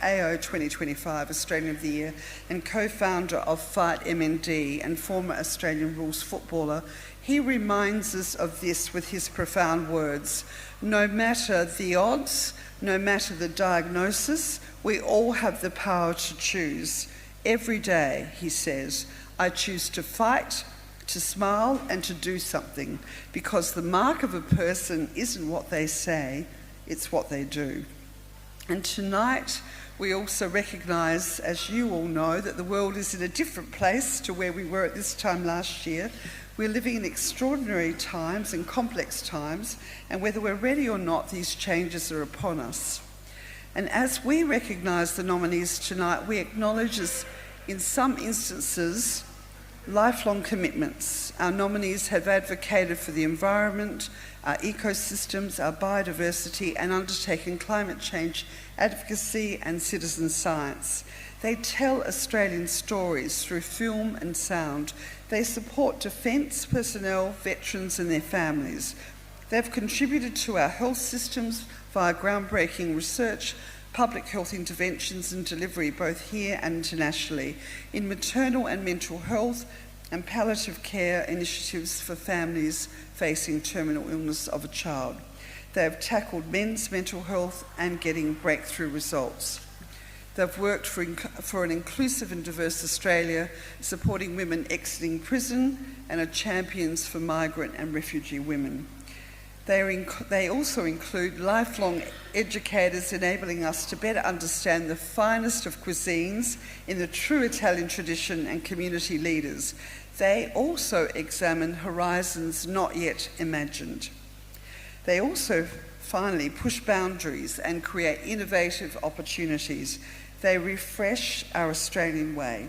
AO 2025 Australian of the Year, and co-founder of Fight MND and former Australian rules footballer. He reminds us of this with his profound words: no matter the odds, no matter the diagnosis, we all have the power to choose. Every day, he says, I choose to fight, to smile and to do something, because the mark of a person isn't what they say, it's what they do. And tonight, we also recognise, as you all know, that the world is in a different place to where we were at this time last year. We're living in extraordinary times and complex times, and whether we're ready or not, these changes are upon us. And as we recognise the nominees tonight, we acknowledge, as in some instances, lifelong commitments. Our nominees have advocated for the environment, our ecosystems, our biodiversity, and undertaken climate change advocacy and citizen science. They tell Australian stories through film and sound. They support defence personnel, veterans and their families. They've contributed to our health systems via groundbreaking research, public health interventions and delivery both here and internationally, in maternal and mental health and palliative care initiatives for families facing terminal illness of a child. They have tackled men's mental health and getting breakthrough results. They've worked for an inclusive and diverse Australia, supporting women exiting prison, and are champions for migrant and refugee women. They also include lifelong educators, enabling us to better understand the finest of cuisines in the true Italian tradition, and community leaders. They also examine horizons not yet imagined. They also finally push boundaries and create innovative opportunities. They refresh our Australian way.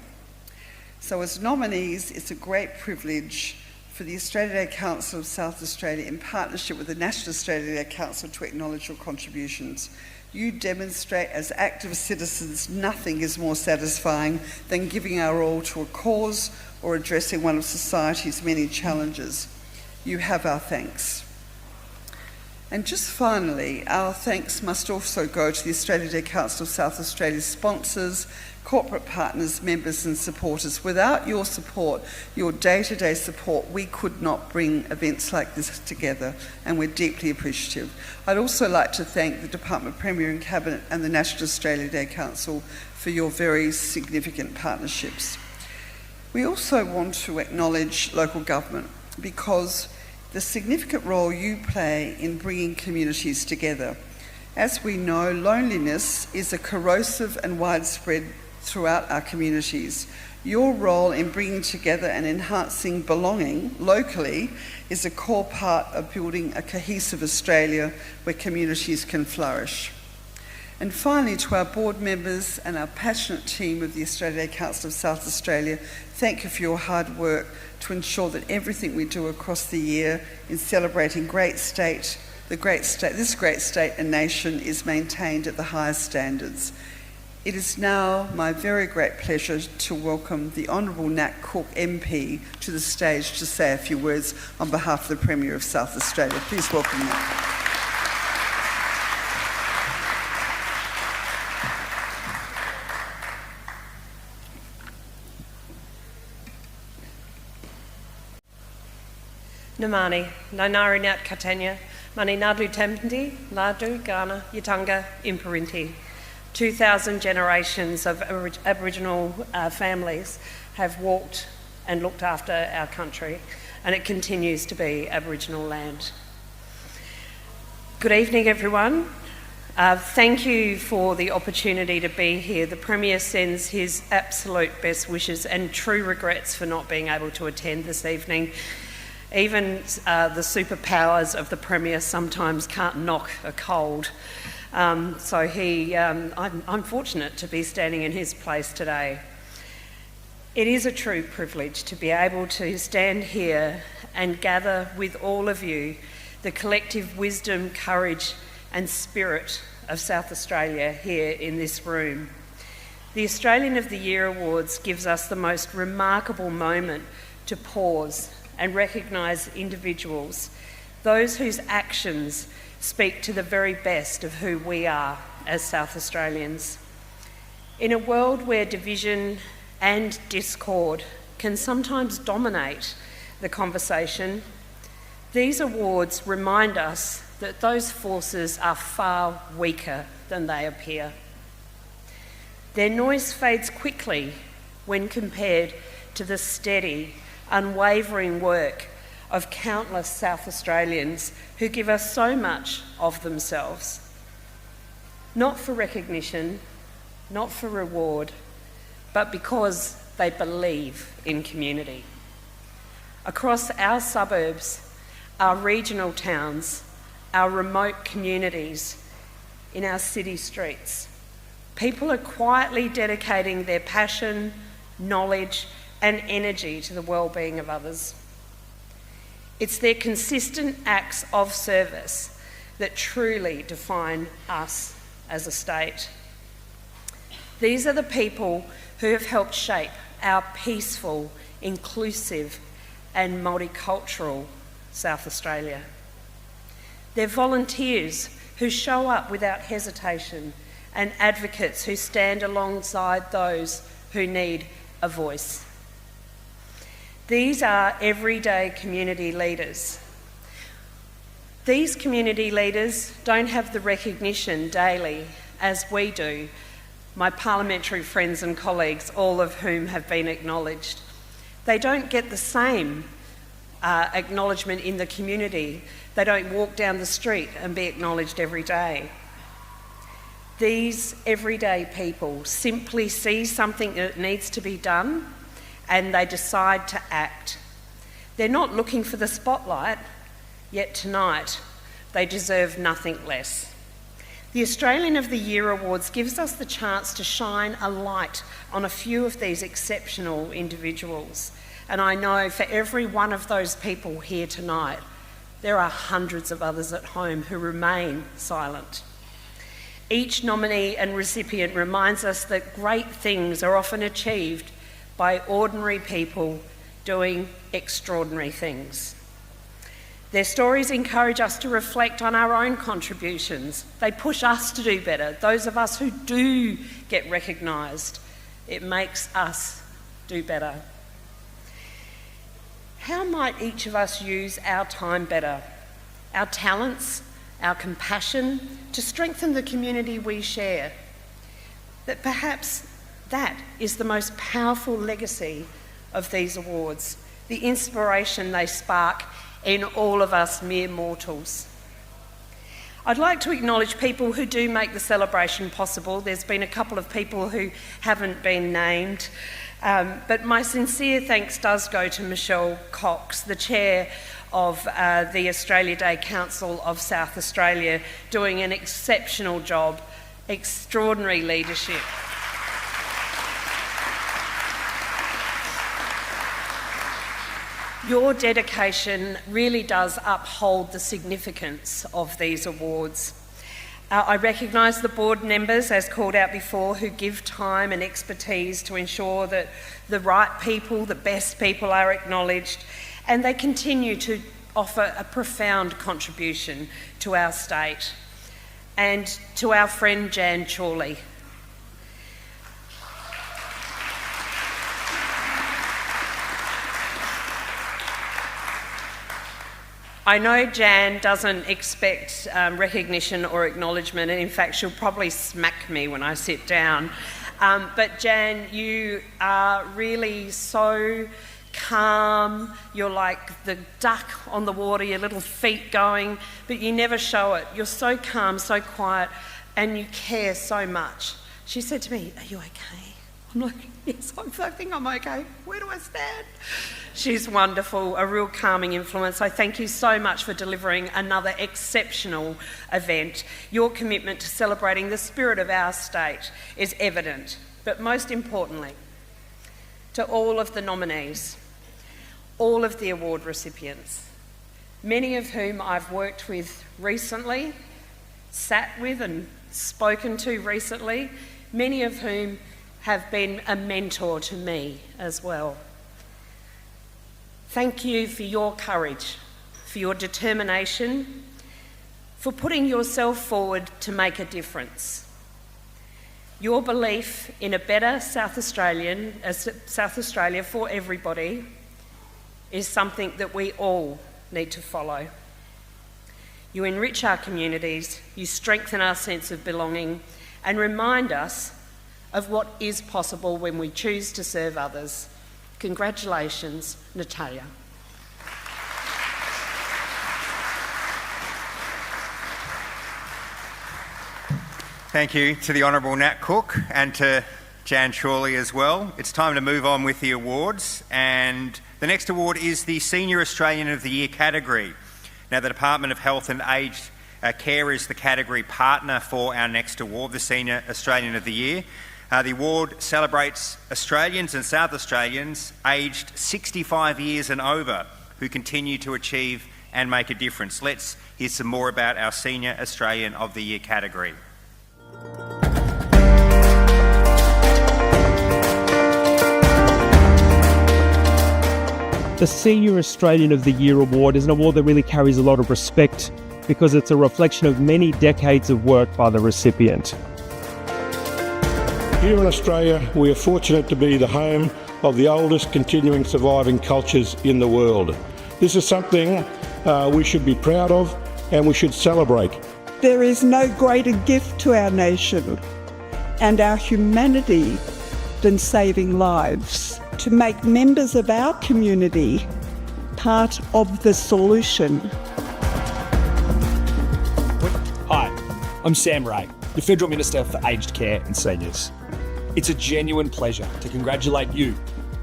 So as nominees, it's a great privilege for the Australia Day Council of South Australia, in partnership with the National Australia Day Council, to acknowledge your contributions. You demonstrate as active citizens nothing is more satisfying than giving our all to a cause or addressing one of society's many challenges. You have our thanks. And just finally, our thanks must also go to the Australia Day Council of South Australia's sponsors, corporate partners, members and supporters. Without your support, your day-to-day support, we could not bring events like this together, and we're deeply appreciative. I'd also like to thank the Department Premier and Cabinet and the National Australia Day Council for your very significant partnerships. We also want to acknowledge local government, because the significant role you play in bringing communities together. As we know, loneliness is a corrosive and widespread throughout our communities. Your role in bringing together and enhancing belonging locally is a core part of building a cohesive Australia where communities can flourish. And finally, to our board members and our passionate team of the Australia Day Council of South Australia, thank you for your hard work to ensure that everything we do across the year in celebrating this great state and nation is maintained at the highest standards. It is now my very great pleasure to welcome the Honourable Nat Cook MP to the stage to say a few words on behalf of the Premier of South Australia. Please welcome Nat. Namani, Nainari Nat Katenya, Mani Nadlu Tempendi, Ladu, Ghana, Yatanga, Impirinti. 2,000 generations of Aboriginal families have walked and looked after our country, and it continues to be Aboriginal land. Good evening, everyone. Thank you for the opportunity to be here. The Premier sends his absolute best wishes and true regrets for not being able to attend this evening. Even the superpowers of the Premier sometimes can't knock a cold. I'm fortunate to be standing in his place today. It is a true privilege to be able to stand here and gather with all of you the collective wisdom, courage and spirit of South Australia here in this room. The Australian of the Year Awards gives us the most remarkable moment to pause and recognise individuals, those whose actions speak to the very best of who we are as South Australians. In a world where division and discord can sometimes dominate the conversation, these awards remind us that those forces are far weaker than they appear. Their noise fades quickly when compared to the steady, unwavering work of countless South Australians who give us so much of themselves. Not for recognition, not for reward, but because they believe in community. Across our suburbs, our regional towns, our remote communities, in our city streets, people are quietly dedicating their passion, knowledge, and energy to the well-being of others. It's their consistent acts of service that truly define us as a state. These are the people who have helped shape our peaceful, inclusive and multicultural South Australia. They're volunteers who show up without hesitation and advocates who stand alongside those who need a voice. These are everyday community leaders. These community leaders don't have the recognition daily as we do, my parliamentary friends and colleagues, all of whom have been acknowledged. They don't get the same acknowledgement in the community. They don't walk down the street and be acknowledged every day. These everyday people simply see something that needs to be done and they decide to act. They're not looking for the spotlight, yet tonight they deserve nothing less. The Australian of the Year Awards gives us the chance to shine a light on a few of these exceptional individuals. And I know for every one of those people here tonight, there are hundreds of others at home who remain silent. Each nominee and recipient reminds us that great things are often achieved by ordinary people doing extraordinary things. Their stories encourage us to reflect on our own contributions. They push us to do better. Those of us who do get recognised, it makes us do better. How might each of us use our time better, our talents, our compassion, to strengthen the community we share? That perhaps that is the most powerful legacy of these awards, the inspiration they spark in all of us mere mortals. I'd like to acknowledge people who do make the celebration possible. There's been a couple of people who haven't been named, but my sincere thanks does go to Michelle Cox, the chair of the Australia Day Council of South Australia, doing an exceptional job, extraordinary leadership. Your dedication really does uphold the significance of these awards. I recognise the board members, as called out before, who give time and expertise to ensure that the right people, the best people, are acknowledged, and they continue to offer a profound contribution to our state. And to our friend Jan Chorley. I know Jan doesn't expect recognition or acknowledgement, and in fact she'll probably smack me when I sit down. But Jan, you are really so calm. You're like the duck on the water, your little feet going, but you never show it. You're so calm, so quiet, and you care so much. She said to me, "Are you okay?" I'm like, "Yes, I think I'm okay. Where do I stand?" She's wonderful, a real calming influence. I thank you so much for delivering another exceptional event. Your commitment to celebrating the spirit of our state is evident, but most importantly, to all of the nominees, all of the award recipients, many of whom I've worked with recently, sat with and spoken to recently, many of whom have been a mentor to me as well. Thank you for your courage, for your determination, for putting yourself forward to make a difference. Your belief in a better South Australia for everybody is something that we all need to follow. You enrich our communities, you strengthen our sense of belonging, and remind us of what is possible when we choose to serve others. Congratulations, Natalia. Thank you to the Honourable Nat Cook and to Jan Chorley as well. It's time to move on with the awards, and the next award is the Senior Australian of the Year category. Now, the Department of Health and Aged Care is the category partner for our next award, the Senior Australian of the Year. The award celebrates Australians and South Australians aged 65 years and over who continue to achieve and make a difference. Let's hear some more about our Senior Australian of the Year category. The Senior Australian of the Year award is an award that really carries a lot of respect because it's a reflection of many decades of work by the recipient. Here in Australia, we are fortunate to be the home of the oldest continuing surviving cultures in the world. This is something we should be proud of and we should celebrate. There is no greater gift to our nation and our humanity than saving lives. To make members of our community part of the solution. Hi, I'm Sam Ray, the Federal Minister for Aged Care and Seniors. It's a genuine pleasure to congratulate you,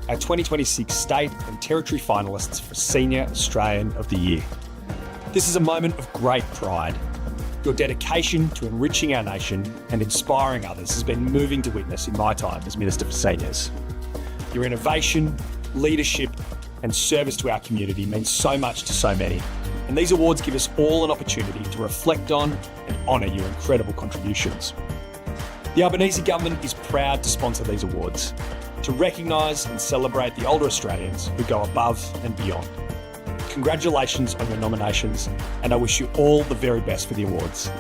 our 2026 State and Territory finalists for Senior Australian of the Year. This is a moment of great pride. Your dedication to enriching our nation and inspiring others has been moving to witness in my time as Minister for Seniors. Your innovation, leadership and service to our community means so much to so many, and these awards give us all an opportunity to reflect on and honour your incredible contributions. The Albanese Government is proud to sponsor these awards, to recognise and celebrate the older Australians who go above and beyond. Congratulations on your nominations, and I wish you all the very best for the awards.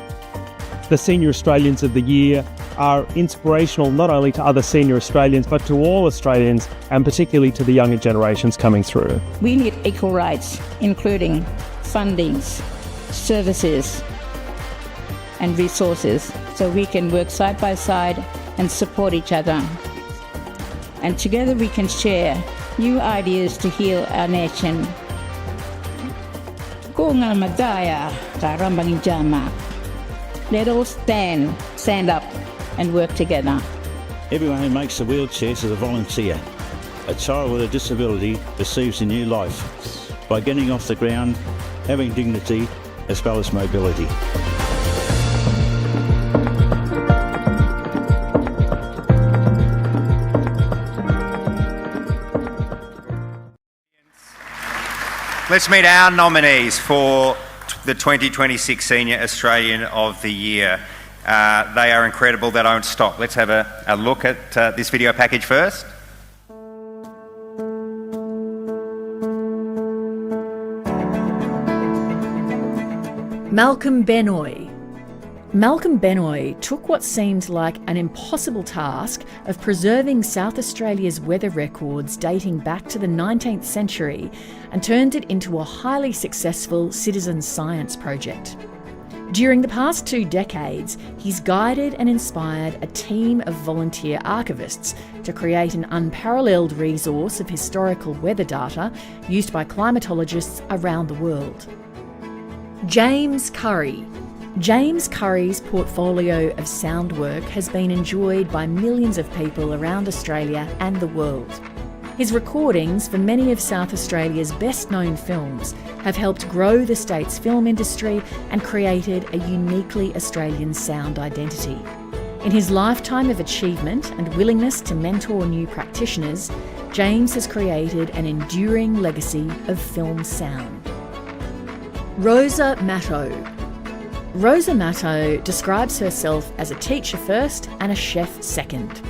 The Senior Australians of the Year are inspirational not only to other senior Australians but to all Australians, and particularly to the younger generations coming through. We need equal rights, including fundings, services and resources, so we can work side by side and support each other. And together we can share new ideas to heal our nation. Let us stand up and work together. Everyone who makes the wheelchairs is a volunteer. A child with a disability receives a new life by getting off the ground, having dignity as well as mobility. Let's meet our nominees for the 2026 Senior Australian of the Year. They are incredible. They don't stop. Let's have a look at this video package first. Malcolm Benoy. Malcolm Benoy took what seemed like an impossible task of preserving South Australia's weather records dating back to the 19th century and turned it into a highly successful citizen science project. During the past 2 decades, he's guided and inspired a team of volunteer archivists to create an unparalleled resource of historical weather data used by climatologists around the world. James Curry. James Curry's portfolio of sound work has been enjoyed by millions of people around Australia and the world. His recordings for many of South Australia's best-known films have helped grow the state's film industry and created a uniquely Australian sound identity. In his lifetime of achievement and willingness to mentor new practitioners, James has created an enduring legacy of film sound. Rosa Matto. Rosa Matto describes herself as a teacher first and a chef second.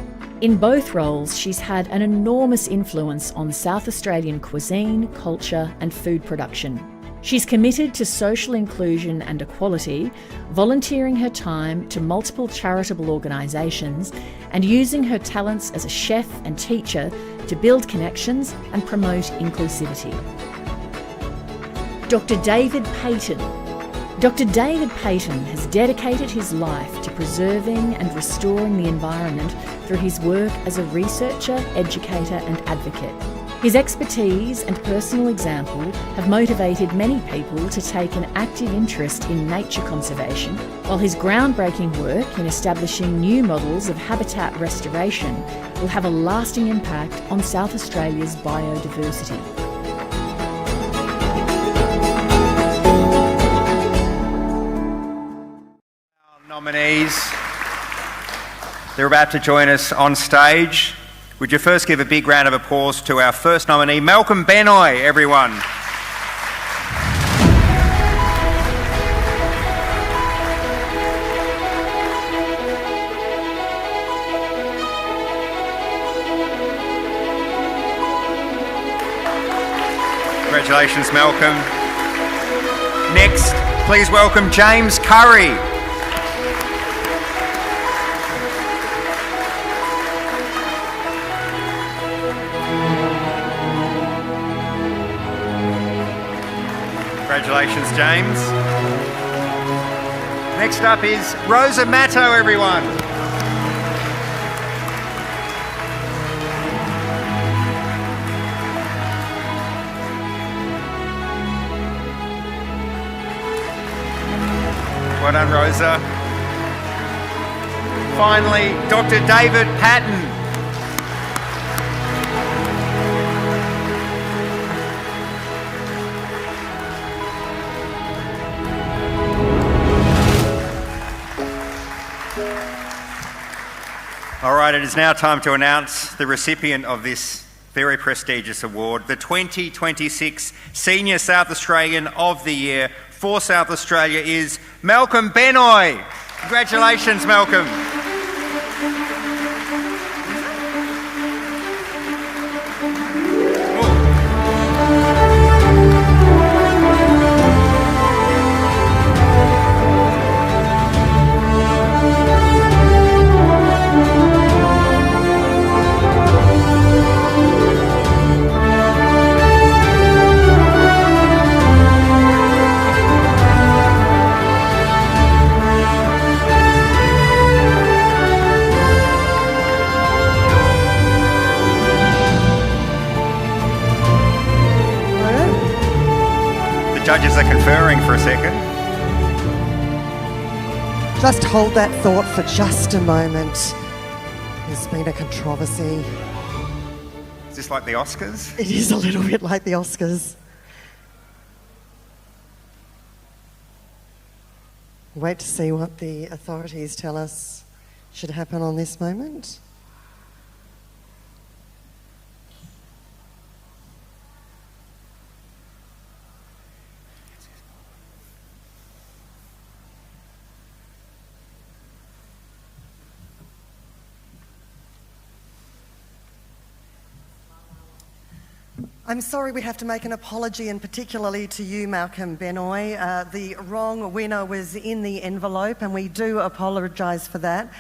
In both roles, she's had an enormous influence on South Australian cuisine, culture and food production. She's committed to social inclusion and equality, volunteering her time to multiple charitable organisations and using her talents as a chef and teacher to build connections and promote inclusivity. Dr. David Payton. Dr. David Payton has dedicated his life to preserving and restoring the environment through his work as a researcher, educator and advocate. His expertise and personal example have motivated many people to take an active interest in nature conservation, while his groundbreaking work in establishing new models of habitat restoration will have a lasting impact on South Australia's biodiversity. Nominees. They're about to join us on stage. Would you first give a big round of applause to our first nominee, Malcolm Benoy, everyone. Congratulations, Malcolm. Next, please welcome James Curry. Congratulations, James. Next up is Rosa Matto, everyone. Well done, Rosa. Finally, Dr. David Patton. All right, it is now time to announce the recipient of this very prestigious award, the 2026 Senior South Australian of the Year for South Australia is Malcolm Benoy. Congratulations, Malcolm. Judges are conferring for a second. Just hold that thought for just a moment. There's been a controversy. Is this like the Oscars? It is a little bit like the Oscars. Wait to see what the authorities tell us should happen on this moment. I'm sorry we have to make an apology, and particularly to you, Malcolm Benoy. The wrong winner was in the envelope, and we do apologise for that.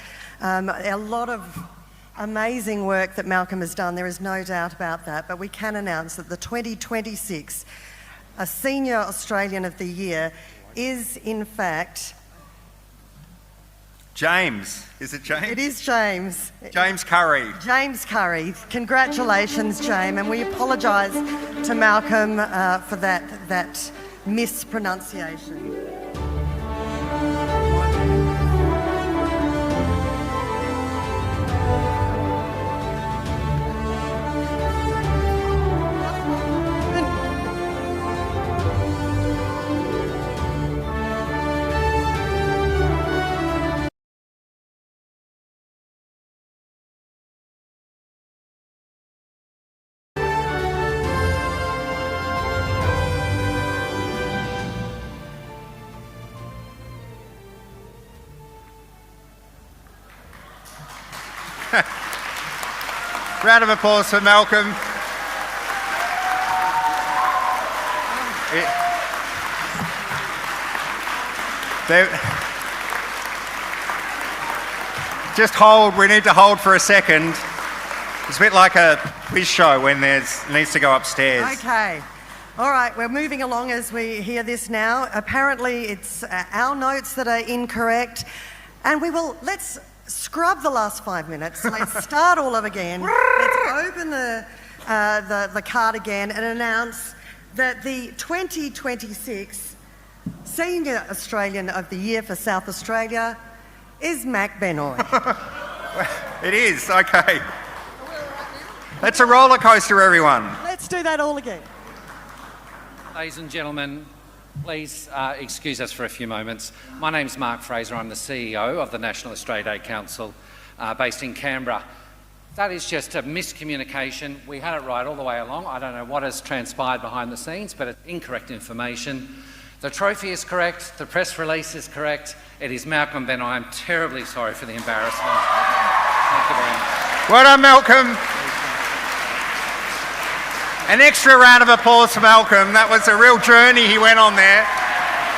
A lot of amazing work that Malcolm has done, there is no doubt about that, but we can announce that the 2026 Senior Australian of the Year is, in fact... James. Is it James? It is James. James Curry. James Curry. Congratulations, James, and we apologise to Malcolm for that mispronunciation. Round of applause for Malcolm. Just hold, we need to hold for a second. It's a bit like a quiz show when needs to go upstairs. Okay. All right, we're moving along as we hear this now. Apparently it's our notes that are incorrect, and let's scrub the last 5 minutes. Let's start all over again. Let's open the card again and announce that the 2026 Senior Australian of the Year for South Australia is Mac Benoy. It is, okay. It's a roller coaster, everyone. Let's do that all again. Ladies and gentlemen, please excuse us for a few moments. My name's Mark Fraser. I'm the CEO of the National Australia Day Council. based in Canberra. That is just a miscommunication. We had it right all the way along. I don't know what has transpired behind the scenes, but it's incorrect information. The trophy is correct, the press release is correct. It is Malcolm Ben. I am terribly sorry for the embarrassment. Thank you very much. Well done, Malcolm. An extra round of applause for Malcolm. That was a real journey he went on there.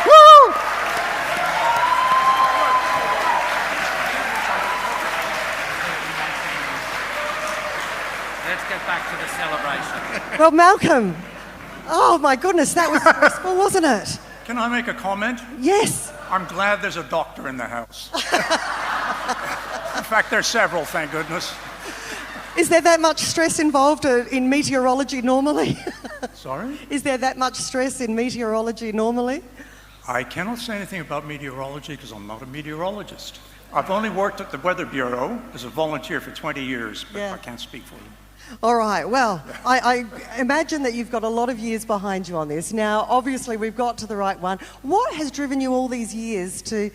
Woo! Let's get back to the celebration. Well, Malcolm, oh my goodness, that was stressful, wasn't it? Can I make a comment? Yes. I'm glad there's a doctor in the house. In fact, there's several, thank goodness. Is there that much stress involved in meteorology normally? Sorry? Is there that much stress in meteorology normally? I cannot say anything about meteorology because I'm not a meteorologist. I've only worked at the Weather Bureau as a volunteer for 20 years, but I can't speak for them. All right, well, I imagine that you've got a lot of years behind you on this. Now, obviously, we've got to the right one. What has driven you all these years to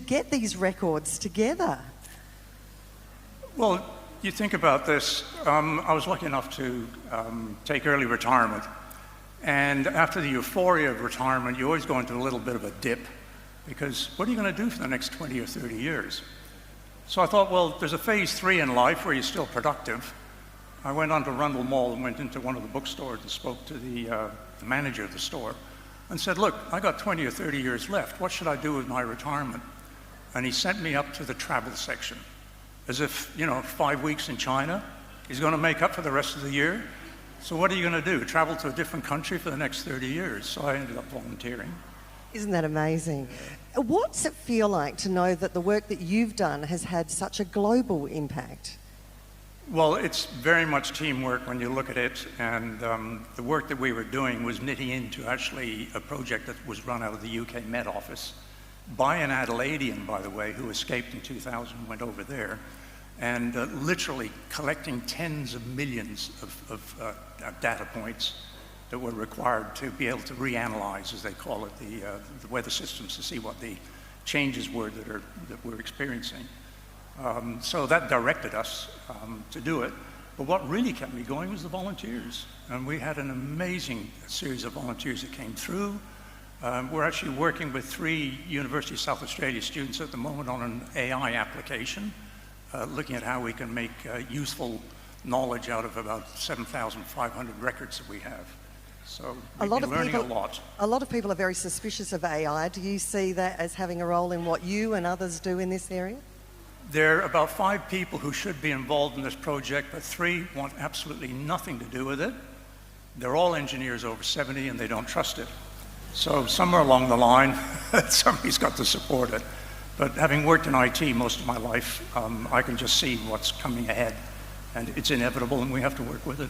get these records together? Well, you think about this. I was lucky enough to take early retirement. And after the euphoria of retirement, you always go into a little bit of a dip because what are you going to do for the next 20 or 30 years? So I thought, well, there's a phase 3 in life where you're still productive. I went on to Rundle Mall and went into one of the bookstores and spoke to the manager of the store and said, look, I got 20 or 30 years left. What should I do with my retirement? And he sent me up to the travel section as if, 5 weeks in China is going to make up for the rest of the year. So what are you going to do? Travel to a different country for the next 30 years? So I ended up volunteering. Isn't that amazing? What's it feel like to know that the work that you've done has had such a global impact? Well, it's very much teamwork when you look at it, and the work that we were doing was knitting into actually a project that was run out of the UK Met Office by an Adelaidean, by the way, who escaped in 2000 and went over there, and literally collecting tens of millions of data points that were required to be able to reanalyze, as they call it, the weather systems to see what the changes were that we're experiencing. So that directed us to do it. But what really kept me going was the volunteers. And we had an amazing series of volunteers that came through. We're actually working with 3 University of South Australia students at the moment on an AI application, looking at how we can make useful knowledge out of about 7,500 records that we have. So we've been learning a lot. A lot of people are very suspicious of AI. Do you see that as having a role in what you and others do in this area? There are about 5 people who should be involved in this project, but 3 want absolutely nothing to do with it. They're all engineers over 70 and they don't trust it. So somewhere along the line, somebody's got to support it. But having worked in IT most of my life, I can just see what's coming ahead, and it's inevitable and we have to work with it.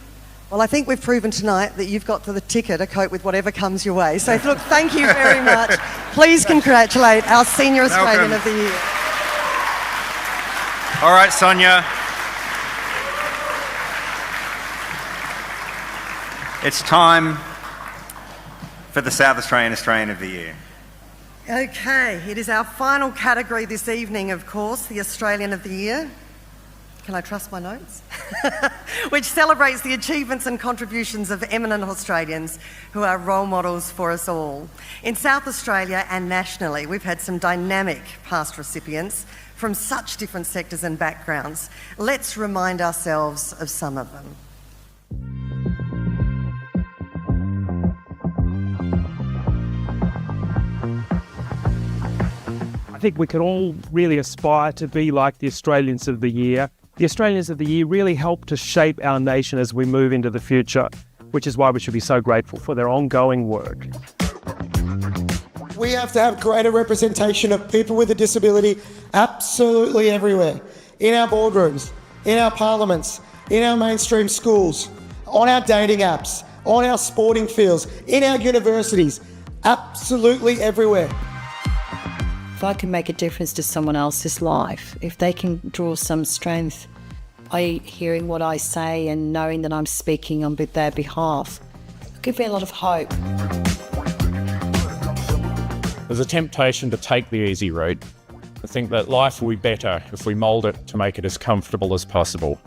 Well, I think we've proven tonight that you've got the ticker to cope with whatever comes your way. So look, thank you very much. Please congratulate our Senior Australian of the Year. All right, Sonia. It's time for the South Australian Australian of the Year. Okay, it is our final category this evening, of course, the Australian of the Year. Can I trust my notes? Which celebrates the achievements and contributions of eminent Australians who are role models for us all. In South Australia and nationally, we've had some dynamic past recipients from such different sectors and backgrounds. Let's remind ourselves of some of them. I think we can all really aspire to be like the Australians of the Year. The Australians of the Year really help to shape our nation as we move into the future, which is why we should be so grateful for their ongoing work. We have to have greater representation of people with a disability absolutely everywhere. In our boardrooms, in our parliaments, in our mainstream schools, on our dating apps, on our sporting fields, in our universities, absolutely everywhere. If I can make a difference to someone else's life, if they can draw some strength by hearing what I say and knowing that I'm speaking on their behalf, it gives me a lot of hope. There's a temptation to take the easy route, I think that life will be better if we mould it to make it as comfortable as possible.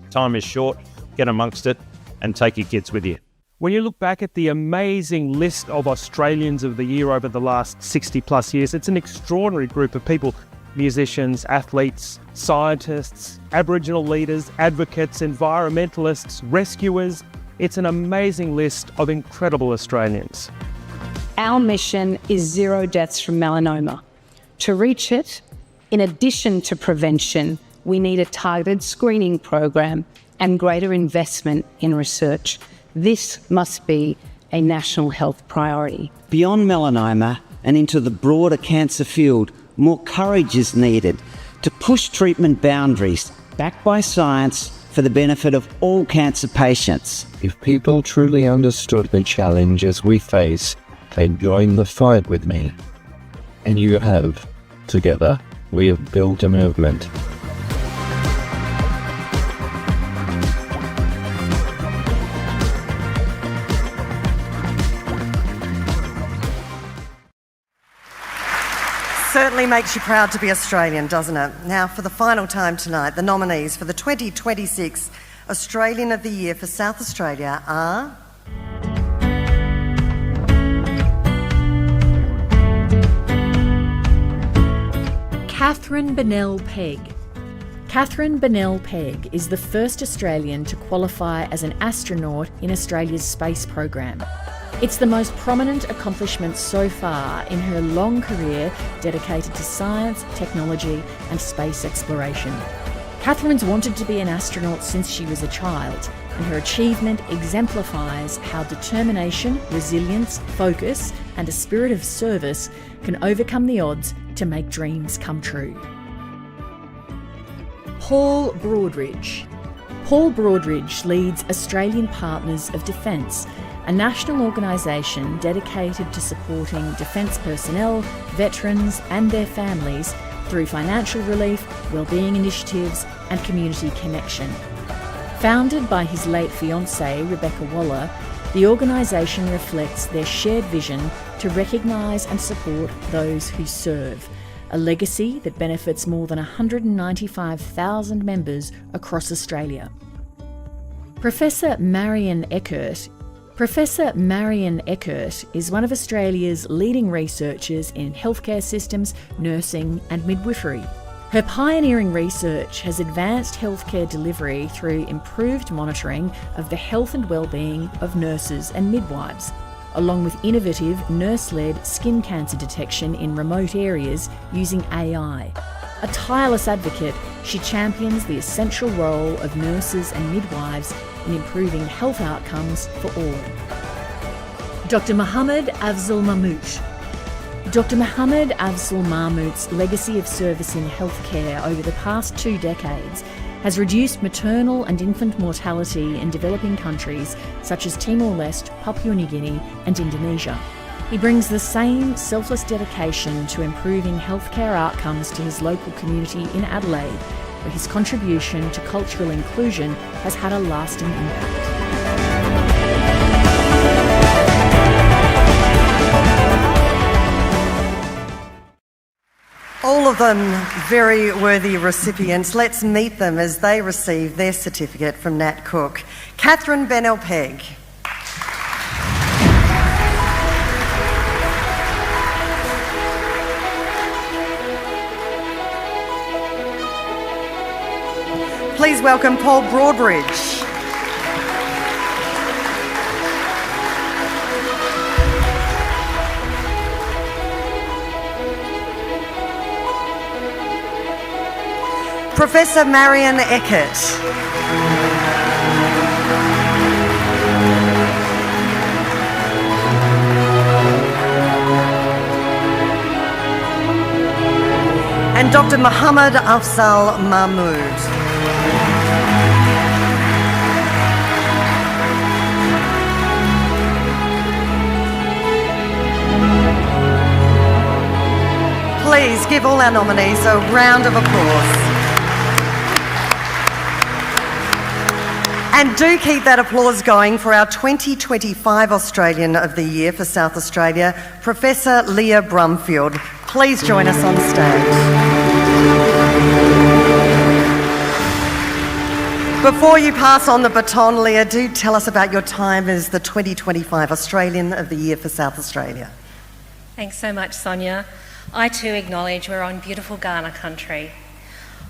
Time is short, get amongst it and take your kids with you. When you look back at the amazing list of Australians of the Year over the last 60 plus years, it's an extraordinary group of people. Musicians, athletes, scientists, Aboriginal leaders, advocates, environmentalists, rescuers. It's an amazing list of incredible Australians. Our mission is 0 deaths from melanoma. To reach it, in addition to prevention, we need a targeted screening program and greater investment in research. This must be a national health priority. Beyond melanoma and into the broader cancer field, more courage is needed to push treatment boundaries, backed by science, for the benefit of all cancer patients. If people truly understood the challenges we face, they'd join the fight with me. And you have. Together, we have built a movement. Certainly makes you proud to be Australian, doesn't it? Now, for the final time tonight, the nominees for the 2026 Australian of the Year for South Australia are... Catherine Bennell-Pegg. Catherine Bennell-Pegg is the first Australian to qualify as an astronaut in Australia's space program. It's the most prominent accomplishment so far in her long career dedicated to science, technology and space exploration. Catherine's wanted to be an astronaut since she was a child, and her achievement exemplifies how determination, resilience, focus and a spirit of service can overcome the odds to make dreams come true. Paul Broadridge. Paul Broadridge leads Australian Partners of Defence, a national organisation dedicated to supporting defence personnel, veterans and their families through financial relief, wellbeing initiatives and community connection. Founded by his late fiancée, Rebecca Waller, the organisation reflects their shared vision to recognise and support those who serve, a legacy that benefits more than 195,000 members across Australia. Professor Marion Eckert is one of Australia's leading researchers in healthcare systems, nursing and midwifery. Her pioneering research has advanced healthcare delivery through improved monitoring of the health and well-being of nurses and midwives, along with innovative nurse-led skin cancer detection in remote areas using AI. A tireless advocate, she champions the essential role of nurses and midwives in improving health outcomes for all. Dr. Mohammed Afzal Mahmood. Dr. Mohammed Afzal Mahmood's legacy of service in healthcare over the past 2 decades has reduced maternal and infant mortality in developing countries such as Timor-Leste, Papua New Guinea and Indonesia. He brings the same selfless dedication to improving healthcare outcomes to his local community in Adelaide, where his contribution to cultural inclusion has had a lasting impact. All of them very worthy recipients. Let's meet them as they receive their certificate from Nat Cook. Catherine Bennell-Pegg. Please welcome Paul Broadridge. Professor Marion Eckert. And Dr. Mohammed Afzal Mahmood. Please give all our nominees a round of applause. And do keep that applause going for our 2025 Australian of the Year for South Australia, Professor Leah Brumfield. Please join us on stage. Before you pass on the baton, Leah, do tell us about your time as the 2025 Australian of the Year for South Australia. Thanks so much, Sonia. I too acknowledge we're on beautiful Kaurna country.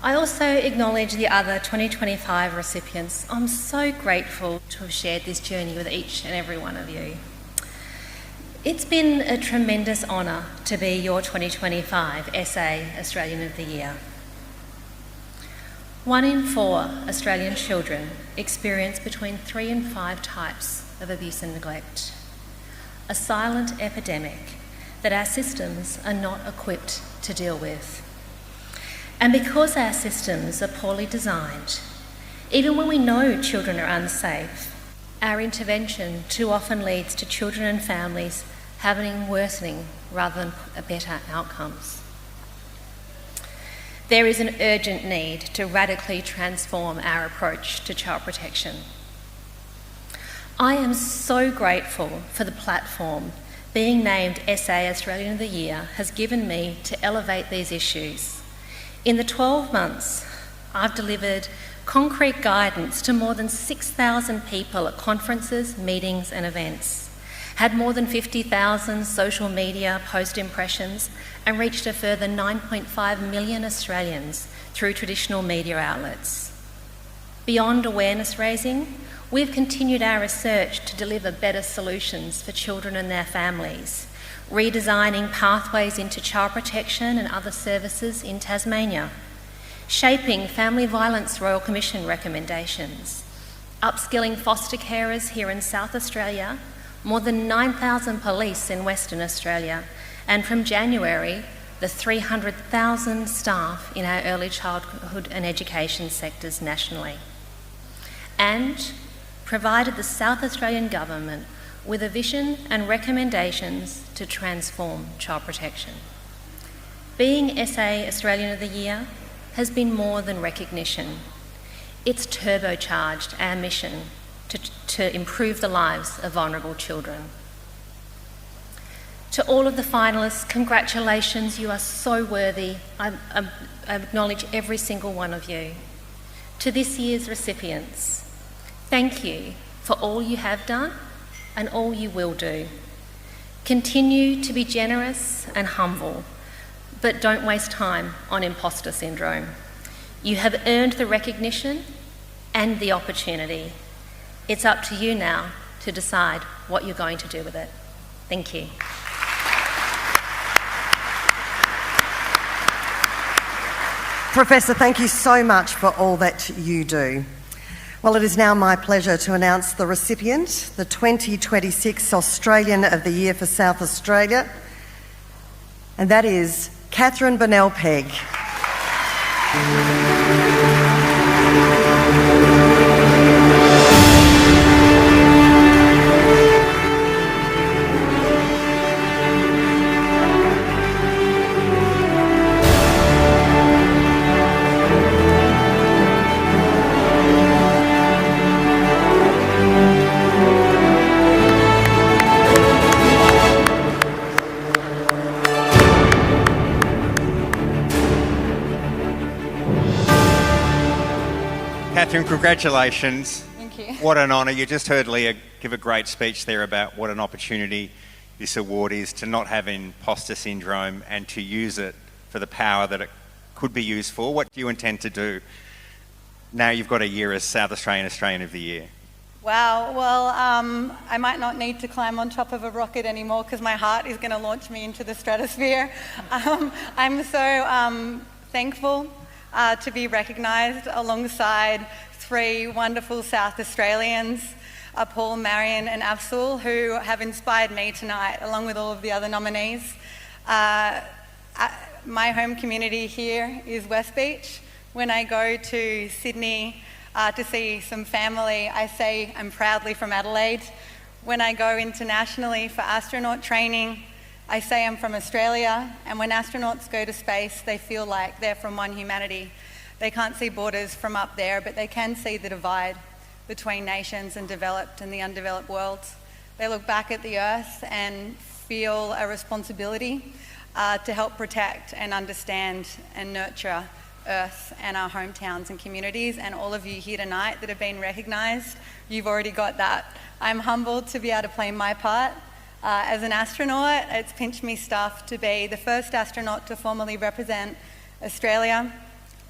I also acknowledge the other 2025 recipients. I'm so grateful to have shared this journey with each and every one of you. It's been a tremendous honour to be your 2025 SA Australian of the Year. 1 in 4 Australian children experience between 3 and 5 types of abuse and neglect. A silent epidemic that our systems are not equipped to deal with. And because our systems are poorly designed, even when we know children are unsafe, our intervention too often leads to children and families having worsening rather than better outcomes. There is an urgent need to radically transform our approach to child protection. I am so grateful for the platform being named SA Australian of the Year has given me to elevate these issues. In the 12 months, I've delivered concrete guidance to more than 6,000 people at conferences, meetings and events, had more than 50,000 social media post impressions and reached a further 9.5 million Australians through traditional media outlets. Beyond awareness raising, we've continued our research to deliver better solutions for children and their families, redesigning pathways into child protection and other services in Tasmania, shaping Family Violence Royal Commission recommendations, upskilling foster carers here in South Australia, more than 9,000 police in Western Australia, and from January, the 300,000 staff in our early childhood and education sectors nationally, and provided the South Australian Government with a vision and recommendations to transform child protection. Being SA Australian of the Year has been more than recognition. It's turbocharged our mission to improve the lives of vulnerable children. To all of the finalists, congratulations, you are so worthy. I acknowledge every single one of you. To this year's recipients, thank you for all you have done and all you will do. Continue to be generous and humble, but don't waste time on imposter syndrome. You have earned the recognition and the opportunity. It's up to you now to decide what you're going to do with it. Thank you. Professor, thank you so much for all that you do. Well, it is now my pleasure to announce the recipient, the 2026 Australian of the Year for South Australia, and that is Catherine Burnell-Pegg. Catherine, congratulations. Thank you. What an honour. You just heard Leah give a great speech there about what an opportunity this award is to not have imposter syndrome and to use it for the power that it could be used for. What do you intend to do now you've got a year as South Australian Australian of the Year? Wow, well, I might not need to climb on top of a rocket anymore because my heart is going to launch me into the stratosphere. I'm so thankful to be recognised alongside 3 wonderful South Australians, Paul, Marion and Afsul, who have inspired me tonight, along with all of the other nominees. My home community here is West Beach. When I go to Sydney to see some family, I say I'm proudly from Adelaide. When I go internationally for astronaut training, I say I'm from Australia, and when astronauts go to space, they feel like they're from one humanity. They can't see borders from up there, but they can see the divide between nations and developed and the undeveloped worlds. They look back at the Earth and feel a responsibility to help protect and understand and nurture Earth and our hometowns and communities, and all of you here tonight that have been recognised, you've already got that. I'm humbled to be able to play my part. As an astronaut, it's pinched me stuff to be the first astronaut to formally represent Australia,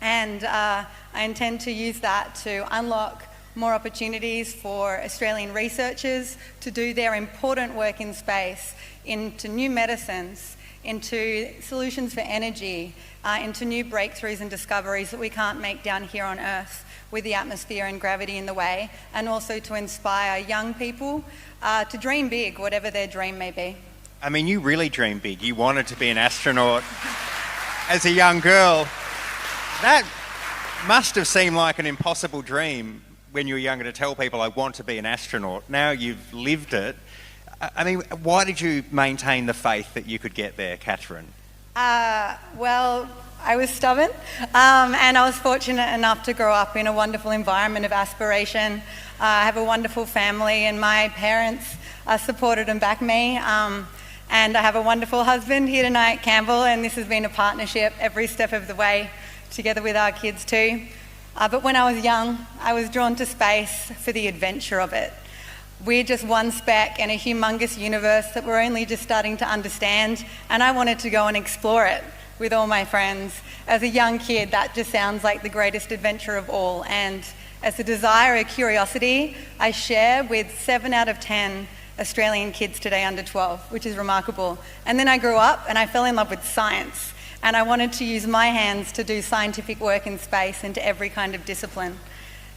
and I intend to use that to unlock more opportunities for Australian researchers to do their important work in space, into new medicines, into solutions for energy, into new breakthroughs and discoveries that we can't make down here on Earth with the atmosphere and gravity in the way, and also to inspire young people to dream big, whatever their dream may be. I mean, you really dreamed big. You wanted to be an astronaut as a young girl. That must have seemed like an impossible dream when you were younger, to tell people, I want to be an astronaut. Now you've lived it. I mean, why did you maintain the faith that you could get there, Catherine? Well, I was stubborn, and I was fortunate enough to grow up in a wonderful environment of aspiration. I have a wonderful family, and my parents supported and backed me. And I have a wonderful husband here tonight, Campbell, and this has been a partnership every step of the way, together with our kids too. But when I was young, I was drawn to space for the adventure of it. We're just one speck in a humongous universe that we're only just starting to understand, and I wanted to go and explore it with all my friends. As a young kid, that just sounds like the greatest adventure of all, and as a desire, a curiosity, I share with 7 out of 10 Australian kids today under 12, which is remarkable. And then I grew up and I fell in love with science, and I wanted to use my hands to do scientific work in space into every kind of discipline.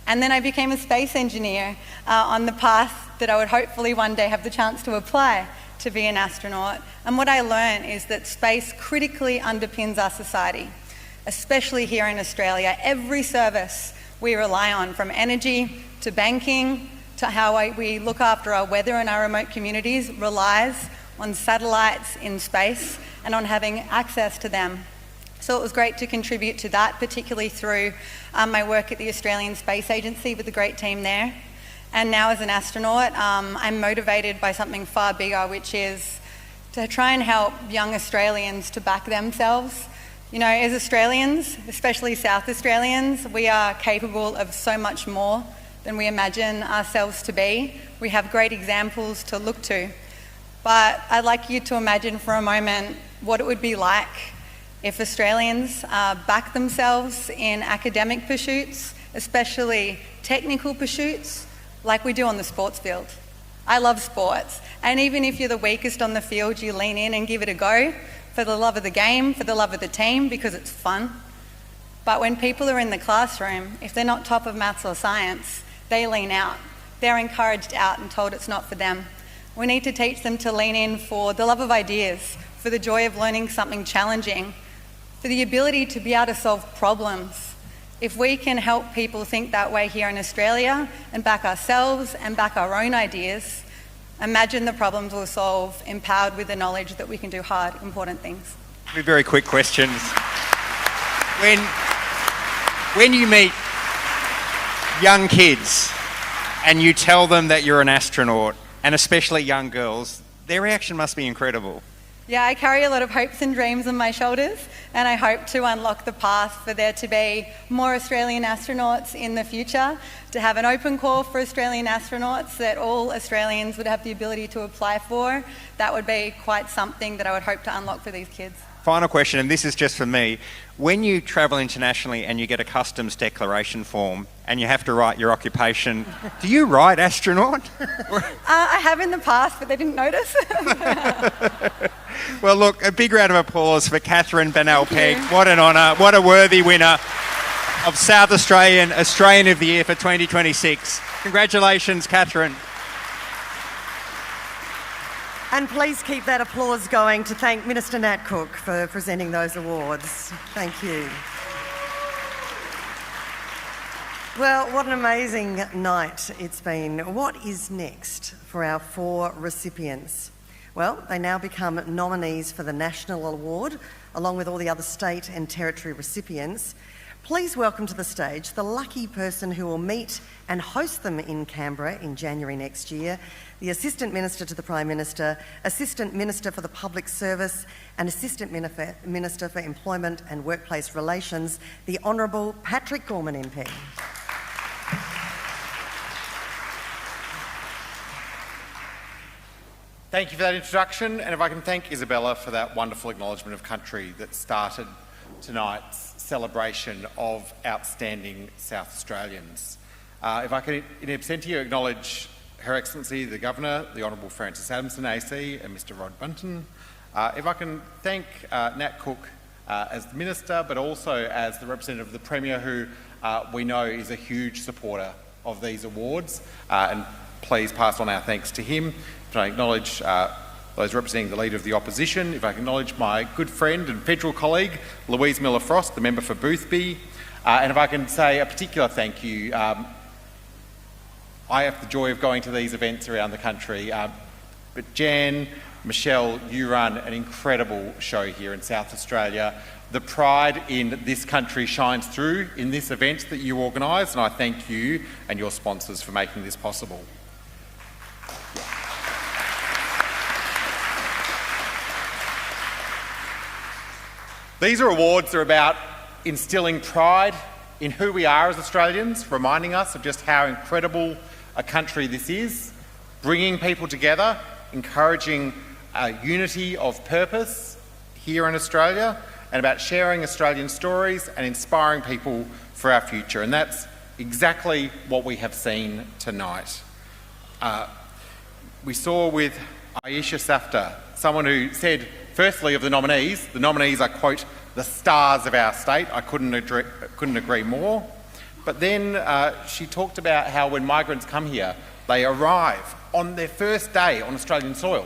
And then I became a space engineer on the path that I would hopefully one day have the chance to apply to be an astronaut. And what I learned is that space critically underpins our society, especially here in Australia. Every service we rely on, from energy to banking to how we look after our weather in our remote communities, relies on satellites in space and on having access to them. So it was great to contribute to that, particularly through my work at the Australian Space Agency with the great team there. And now as an astronaut, I'm motivated by something far bigger, which is to try and help young Australians to back themselves. You know, as Australians, especially South Australians, we are capable of so much more than we imagine ourselves to be. We have great examples to look to. But I'd like you to imagine for a moment what it would be like if Australians back themselves in academic pursuits, especially technical pursuits, like we do on the sports field. I love sports, and even if you're the weakest on the field, you lean in and give it a go for the love of the game, for the love of the team, because it's fun. But when people are in the classroom, if they're not top of maths or science, they lean out. They're encouraged out and told it's not for them. We need to teach them to lean in for the love of ideas, for the joy of learning something challenging, for the ability to be able to solve problems. If we can help people think that way here in Australia and back ourselves and back our own ideas, imagine the problems we'll solve, empowered with the knowledge that we can do hard, important things. Very quick questions. When you meet young kids and you tell them that you're an astronaut, and especially young girls, their reaction must be incredible. Yeah, I carry a lot of hopes and dreams on my shoulders, and I hope to unlock the path for there to be more Australian astronauts in the future, to have an open call for Australian astronauts that all Australians would have the ability to apply for. That would be quite something that I would hope to unlock for these kids. Final question, and this is just for me. When you travel internationally and you get a customs declaration form and you have to write your occupation, do you write astronaut? I have in the past, but they didn't notice. Well, look, a big round of applause for Catherine Bennell-Pegg. What an honour, what a worthy winner of South Australian Australian of the Year for 2026. Congratulations, Catherine. And please keep that applause going to thank Minister Nat Cook for presenting those awards. Thank you. Well, what an amazing night it's been. What is next for our 4 recipients? Well, they now become nominees for the National Award, along with all the other state and territory recipients. Please welcome to the stage the lucky person who will meet and host them in Canberra in January next year, the Assistant Minister to the Prime Minister, Assistant Minister for the Public Service and Assistant Minister for Employment and Workplace Relations, the Honourable Patrick Gorman MP. Thank you for that introduction, and if I can thank Isabella for that wonderful acknowledgement of country that started tonight's celebration of outstanding South Australians. If I can, in absentia, acknowledge Her Excellency the Governor, the Honourable Francis Adamson AC and Mr Rod Bunton. If I can thank Nat Cook as the Minister, but also as the representative of the Premier, who we know is a huge supporter of these awards, and please pass on our thanks to him. If I acknowledge those representing the Leader of the Opposition, if I acknowledge my good friend and federal colleague, Louise Miller-Frost, the member for Boothby, and if I can say a particular thank you. I have the joy of going to these events around the country, but Jan, Michelle, you run an incredible show here in South Australia. The pride in this country shines through in this event that you organise, and I thank you and your sponsors for making this possible. These are awards that are about instilling pride in who we are as Australians, reminding us of just how incredible a country this is, bringing people together, encouraging a unity of purpose here in Australia, and about sharing Australian stories and inspiring people for our future. And that's exactly what we have seen tonight. We saw with Aisha Safdar, someone who said, firstly, of the nominees are, quote, the stars of our state. I couldn't agree more. But then she talked about how when migrants come here, they arrive on their first day on Australian soil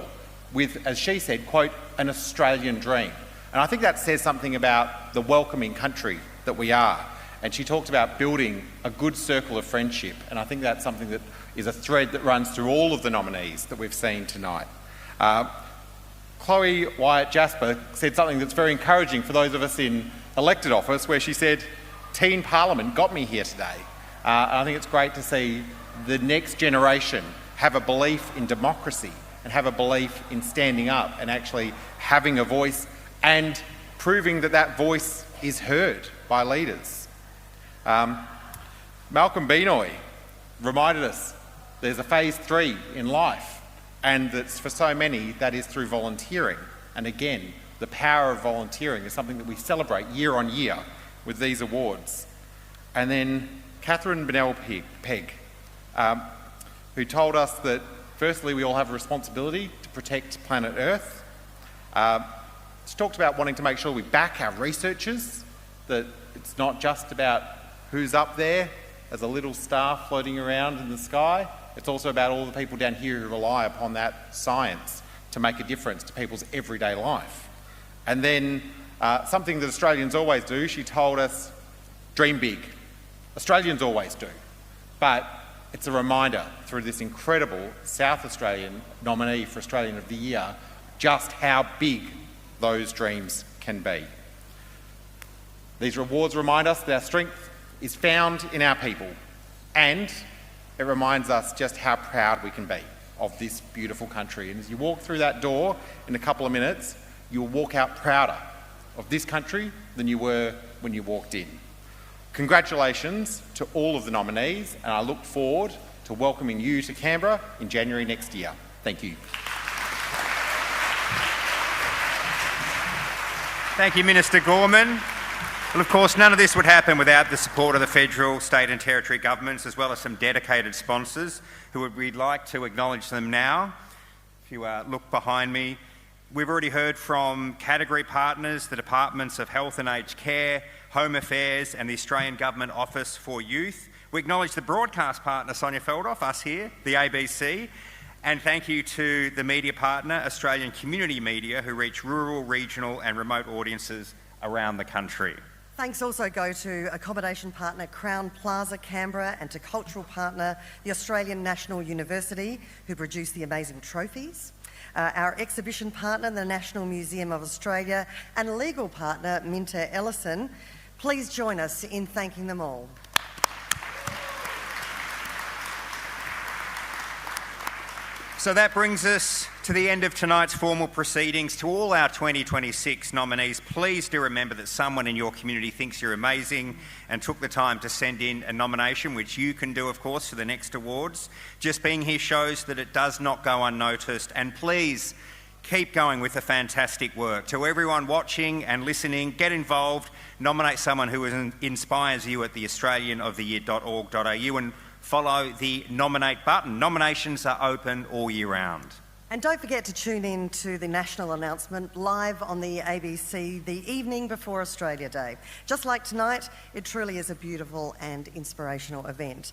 with, as she said, quote, an Australian dream. And I think that says something about the welcoming country that we are. And she talked about building a good circle of friendship. And I think that's something that is a thread that runs through all of the nominees that we've seen tonight. Chloe Wyatt-Jasper said something that's very encouraging for those of us in elected office, where she said, Teen Parliament got me here today. And I think it's great to see the next generation have a belief in democracy and have a belief in standing up and actually having a voice and proving that that voice is heard by leaders. Malcolm Benoy reminded us there's a phase 3 in life, and that for so many that is through volunteering. And again, the power of volunteering is something that we celebrate year on year with these awards. And then Catherine Bennell-Pegg, who told us that firstly we all have a responsibility to protect planet Earth. She talked about wanting to make sure we back our researchers, that it's not just about who's up there as a little star floating around in the sky. It's also about all the people down here who rely upon that science to make a difference to people's everyday life. And then something that Australians always do, she told us, dream big. Australians always do. But it's a reminder through this incredible South Australian nominee for Australian of the Year just how big those dreams can be. These awards remind us that our strength is found in our people, and it reminds us just how proud we can be of this beautiful country. And as you walk through that door in a couple of minutes, you'll walk out prouder of this country than you were when you walked in. Congratulations to all of the nominees, and I look forward to welcoming you to Canberra in January next year. Thank you. Thank you, Minister Gorman. Well, of course, none of this would happen without the support of the federal, state and territory governments, as well as some dedicated sponsors who we'd like to acknowledge them now. If you look behind me, we've already heard from category partners, the Departments of Health and Aged Care, Home Affairs and the Australian Government Office for Youth. We acknowledge the broadcast partner, Sonia Feldhoff, us here, the ABC, and thank you to the media partner, Australian Community Media, who reach rural, regional and remote audiences around the country. Thanks also go to accommodation partner Crown Plaza Canberra and to cultural partner the Australian National University, who produce the amazing trophies, our exhibition partner the National Museum of Australia, and legal partner Minter Ellison, Please join us in thanking them all. So that brings us to the end of tonight's formal proceedings. To all our 2026 nominees, please do remember that someone in your community thinks you're amazing and took the time to send in a nomination, which you can do, of course, for the next awards. Just being here shows that it does not go unnoticed. And please keep going with the fantastic work. To everyone watching and listening, get involved, nominate someone who inspires you at the australianoftheyear.org.au and follow the nominate button. Nominations are open all year round. And don't forget to tune in to the national announcement live on the ABC the evening before Australia Day. Just like tonight, it truly is a beautiful and inspirational event.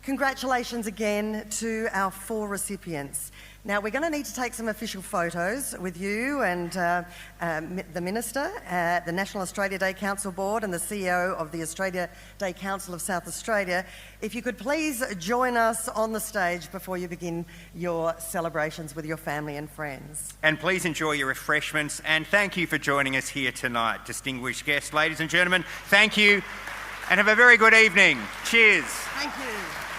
Congratulations again to our 4 recipients. Now, we're going to need to take some official photos with you and the Minister, the National Australia Day Council Board and the CEO of the Australia Day Council of South Australia. If you could please join us on the stage before you begin your celebrations with your family and friends. And please enjoy your refreshments, and thank you for joining us here tonight, distinguished guests. Ladies and gentlemen, thank you and have a very good evening. Cheers. Thank you.